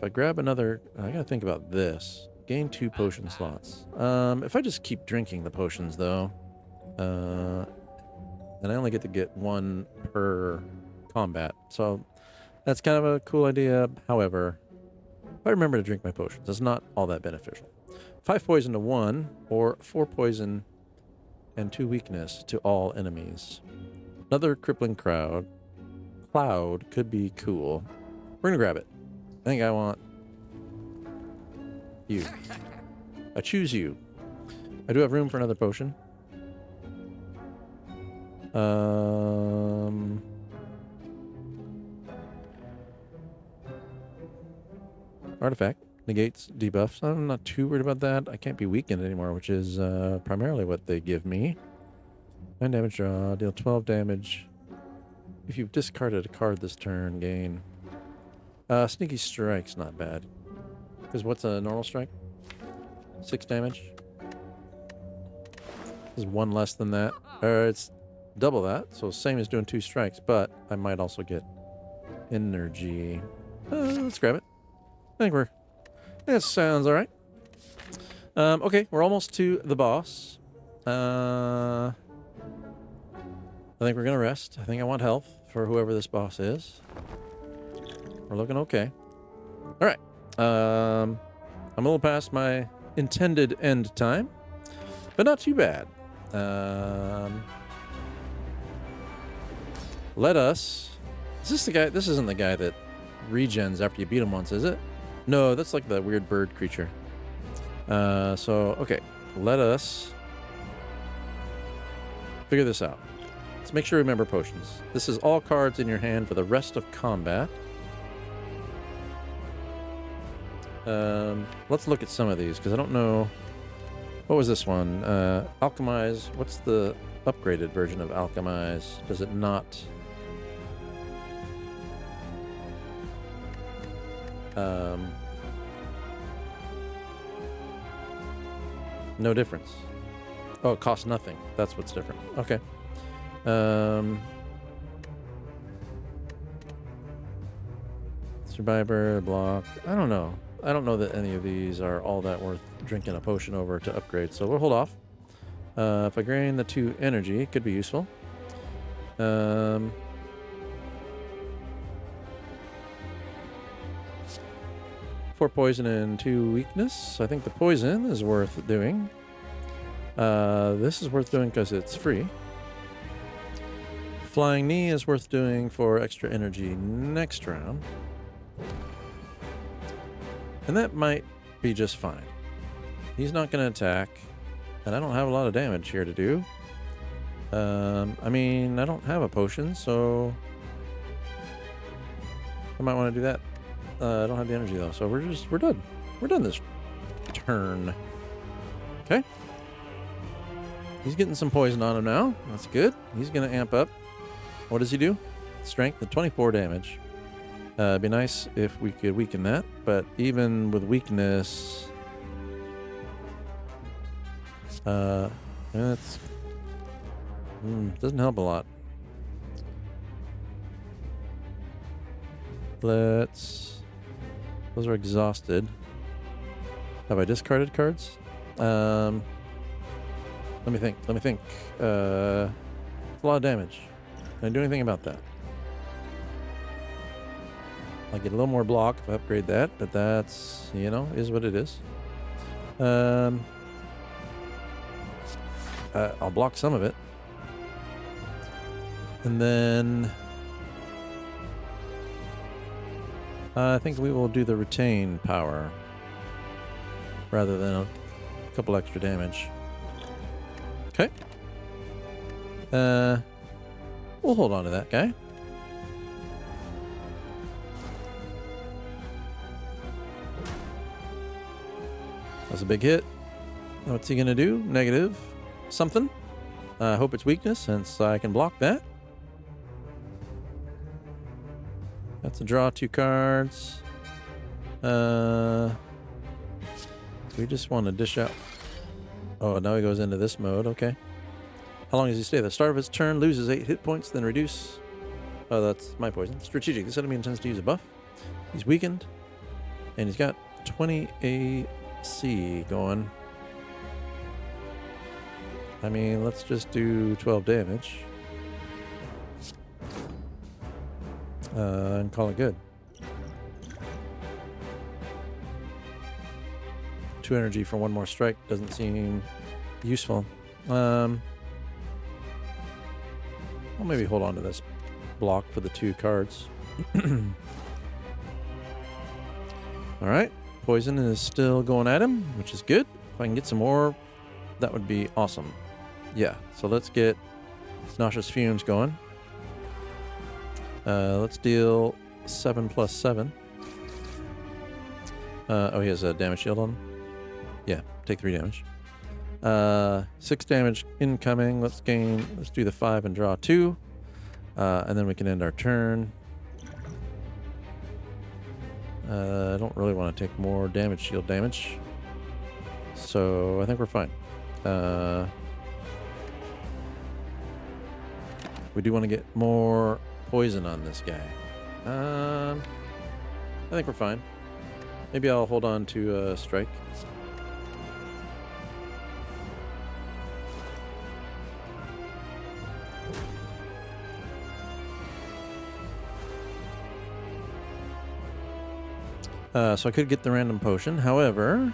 I grab another, I gotta think about this. Gain 2 potion slots. If I just keep drinking the potions though, and I only get to get 1 per combat. So that's kind of a cool idea. However, if I remember to drink my potions, it's not all that beneficial. 5 poison to 1, or 4 poison and 2 weakness to all enemies. Another crippling cloud could be cool. We're gonna grab it. I think I want you. I choose you. I do have room for another potion. Artifact negates debuffs. I'm not too worried about that. I can't be weakened anymore, which is primarily what they give me. 9 damage draw, deal 12 damage. If you've discarded a card this turn, gain. Sneaky strike's not bad. Because what's a normal strike? 6 damage. This is 1 less than that. It's double that, so same as doing 2 strikes, but I might also get energy. Let's grab it. I think that sounds alright. Okay, we're almost to the boss. I think we're gonna rest. I think I want health for whoever this boss is. We're looking okay. Alright. I'm a little past my intended end time, but not too bad. Let us... Is this the guy? This isn't the guy that regens after you beat him once, is it? No, that's like the weird bird creature. So, okay. Let us figure this out. Let's make sure we remember potions. This is all cards in your hand for the rest of combat. Let's look at some of these, because I don't know... What was this one? Alchemize. What's the upgraded version of Alchemize? Does it not... no difference. Oh, it costs nothing. That's what's different. Okay. Survivor, block. I don't know. I don't know that any of these are all that worth drinking a potion over to upgrade, so we'll hold off. If I gain the 2 energy, it could be useful. 4 poison and 2 weakness. I think the poison is worth doing. This is worth doing because it's free. Flying Knee is worth doing for extra energy next round. And that might be just fine. He's not going to attack. And I don't have a lot of damage here to do. I mean, I don't have a potion, so... I might want to do that. I don't have the energy, though, so we're done. We're done this turn. Okay. He's getting some poison on him now. That's good. He's going to amp up. What does he do? Strength and 24 damage. It'd be nice if we could weaken that, but even with weakness, that's doesn't help a lot. Those are exhausted. Have I discarded cards? Let me think. It's a lot of damage. Can I do anything about that? I'll get a little more block if I upgrade that, but that's, you know, is what it is. I'll block some of it. And then I think we will do the retain power rather than a couple extra damage. Okay. We'll hold on to that guy. That's a big hit. What's he going to do? Negative something. I hope it's weakness, since I can block that. That's a draw 2 cards. We just want to dish out. Oh, now he goes into this mode. Okay. How long does he stay? At the start of his turn, loses 8 hit points, then reduce. Oh, that's my poison. Strategic. This enemy intends to use a buff. He's weakened. And he's got 20 AC going. I mean, let's just do 12 damage. And call it good. 2 energy for 1 more strike doesn't seem useful. I'll maybe hold on to this block for the 2 cards. Alright, poison is still going at him, which is good. If I can get some more, that would be awesome. Yeah, so let's get Nauseous Fumes going. Let's deal 7 plus 7. Oh, he has a damage shield on. Yeah, take 3 damage. 6 damage incoming. Let's do the 5 and draw 2. And then we can end our turn. I don't really want to take more damage shield damage. So I think we're fine. We do want to get more poison on this guy. I think we're fine. Maybe I'll hold on to strike. So I could get the random potion. However,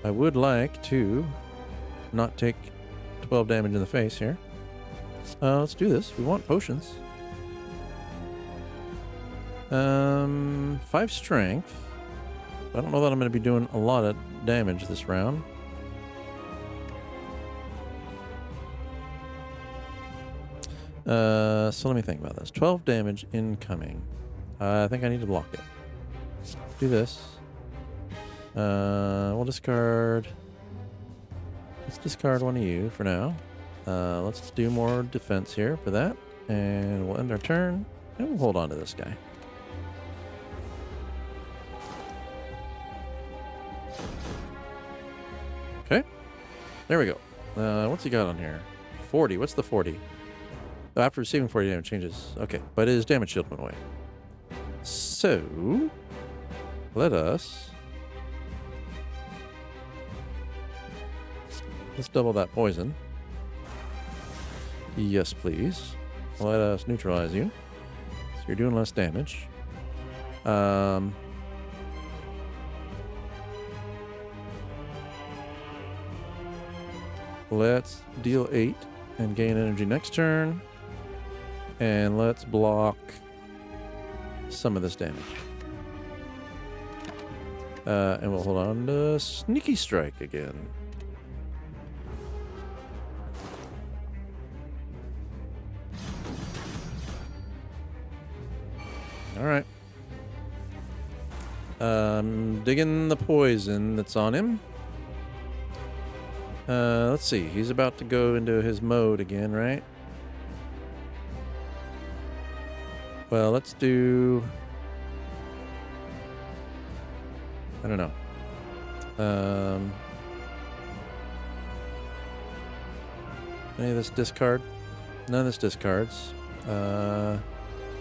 I would like to not take 12 damage in the face here. Let's do this. We want potions. 5 strength. I don't know that I'm going to be doing a lot of damage this round. So let me think about this. 12 damage incoming. I think I need to block it. Do this. We'll discard. Let's discard one of you for now. Let's do more defense here for that. And we'll end our turn. And we'll hold on to this guy. Okay. There we go. What's he got on here? 40. What's the 40? Oh, after receiving 40 damage changes. Okay. But his damage shield went away. So let us... Let's double that poison. Yes, please. Let us neutralize you. So you're doing less damage. Let's deal 8 and gain energy next turn. And let's block some of this damage. And we'll hold on to Sneaky Strike again. Alright. Digging the poison that's on him. Let's see. He's about to go into his mode again, right? Well, let's do... I don't know. Any of this discard? None of this discards.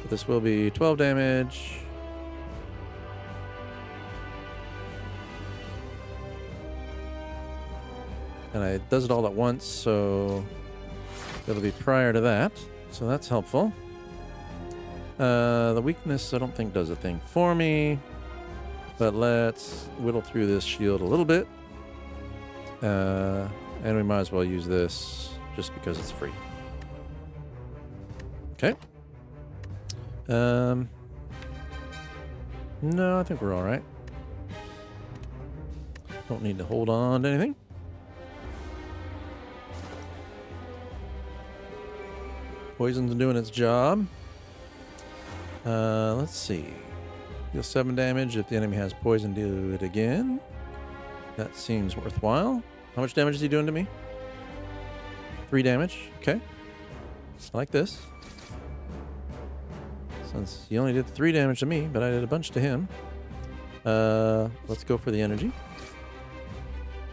This will be 12 damage. And it does it all at once, so it'll be prior to that. So that's helpful. The weakness I don't think does a thing for me. But let's whittle through this shield a little bit. And we might as well use this just because it's free. Okay. No, I think we're all right. Don't need to hold on to anything. Poison's doing its job. Let's see. Deal 7 damage. If the enemy has poison, do it again. That seems worthwhile. How much damage is he doing to me? 3 damage. Okay. I like this. Since he only did 3 damage to me, but I did a bunch to him. Let's go for the energy.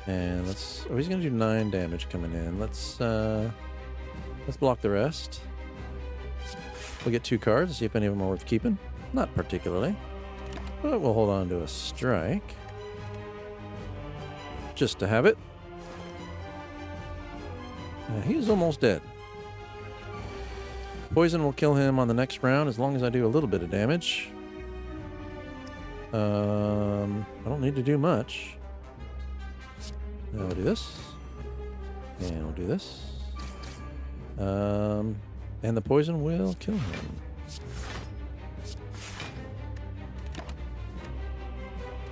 And let's... Oh, he's going to do 9 damage coming in. Let's block the rest. We'll get 2 cards, see if any of them are worth keeping. Not particularly. But we'll hold on to a strike. Just to have it. He's almost dead. Poison will kill him on the next round as long as I do a little bit of damage. I don't need to do much. Now we'll do this. And we'll do this. And the poison will kill him.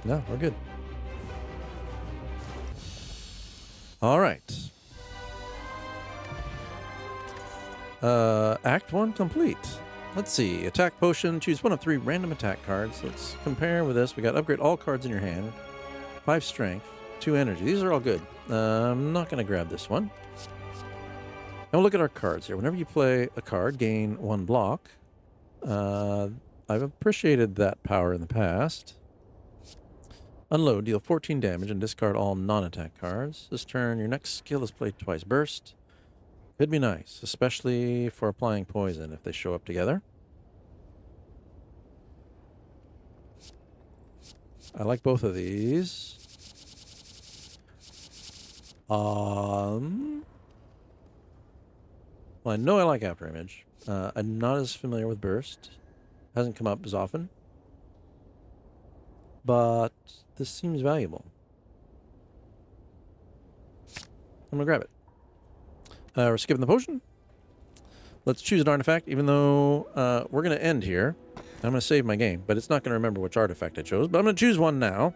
No, we're good. All right. Act 1 complete. Let's see. Attack potion. Choose one of 3 random attack cards. Let's compare with this. We got upgrade all cards in your hand. 5 strength. 2 energy. These are all good. I'm not going to grab this one. And we'll look at our cards here. Whenever you play a card, gain 1 block. I've appreciated that power in the past. Unload. Deal 14 damage and discard all non-attack cards. This turn, your next skill is play twice burst. Could be nice, especially for applying poison if they show up together. I like both of these. Well, I know I like After Image. I'm not as familiar with Burst. Hasn't come up as often. But this seems valuable. I'm going to grab it. We're skipping the potion. Let's choose an artifact, even though we're going to end here. I'm going to save my game, but it's not going to remember which artifact I chose. But I'm going to choose one now.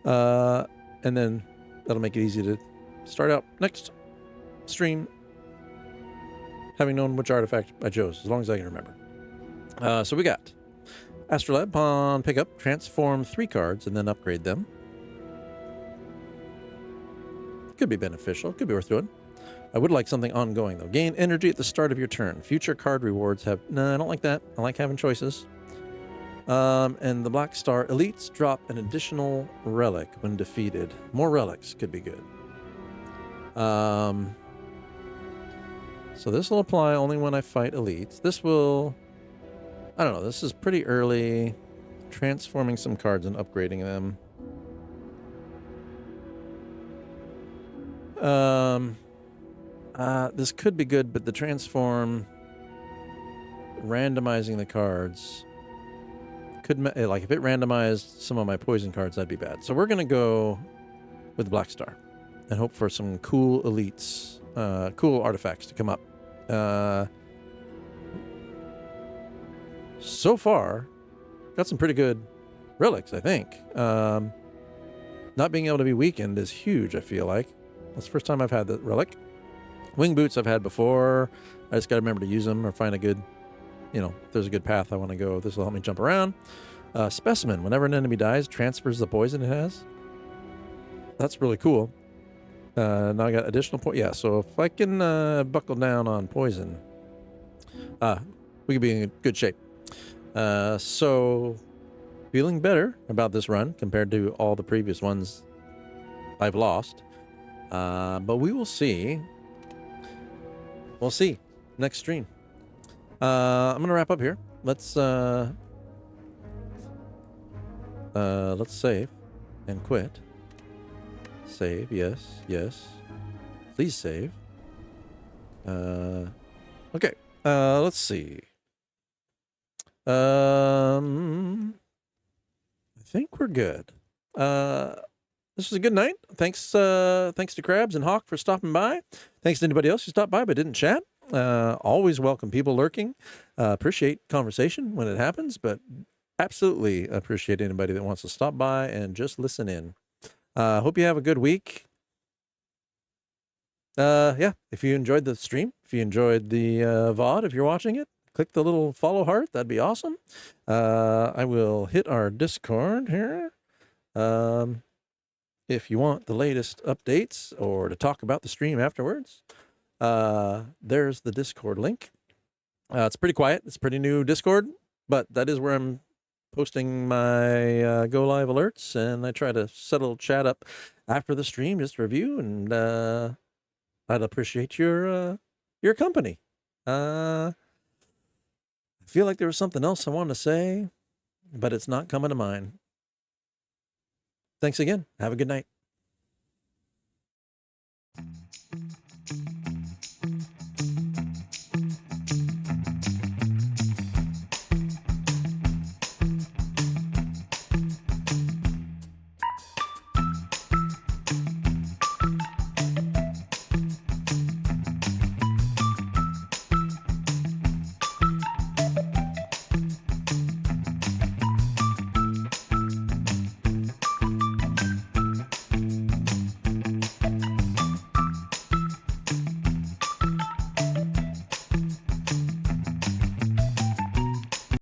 And then that'll make it easy to start out next stream having known which artifact I chose, as long as I can remember. So we got Astrolabe. Upon pickup, transform 3 cards and then upgrade them. Could be beneficial. Could be worth doing. I would like something ongoing, though. Gain energy at the start of your turn. Future card rewards have... No, I don't like that. I like having choices. And the Black Star Elites drop an additional relic when defeated. More relics could be good. So this will apply only when I fight Elites. This will... I don't know. This is pretty early. Transforming some cards and upgrading them. This could be good, but the transform, randomizing the cards, could, like, if it randomized some of my poison cards, that'd be bad. So we're going to go with the Black Star and hope for some cool elites, cool artifacts to come up. So far, got some pretty good relics, I think. Not being able to be weakened is huge, I feel like. That's the first time I've had the relic. Wing boots I've had before. I just got to remember to use them or find a good, you know, if there's a good path I want to go. This will help me jump around. Specimen. Whenever an enemy dies, transfers the poison it has. That's really cool. Now I got additional poison. Yeah, so if I can buckle down on poison, we could be in good shape. So feeling better about this run compared to all the previous ones I've lost. But we will see. We'll see next stream. I'm gonna wrap up here. Let's save and quit. Save, yes, yes. Please save. Okay. Let's see. I think we're good. This was a good night. Thanks to Krabs and Hawk for stopping by. Thanks to anybody else who stopped by but didn't chat. Always welcome people lurking. Appreciate conversation when it happens, but absolutely appreciate anybody that wants to stop by and just listen in. Hope you have a good week. Yeah, if you enjoyed the stream, if you enjoyed the VOD, if you're watching it, click the little follow heart. That'd be awesome. I will hit our Discord here. if you want the latest updates or to talk about the stream afterwards, there's the Discord link. It's pretty quiet. It's pretty new Discord, but that is where I'm posting my go live alerts, and I try to settle chat up after the stream, just review, and I'd appreciate your company. I feel like there was something else I wanted to say, but it's not coming to mind. Thanks again. Have a good night.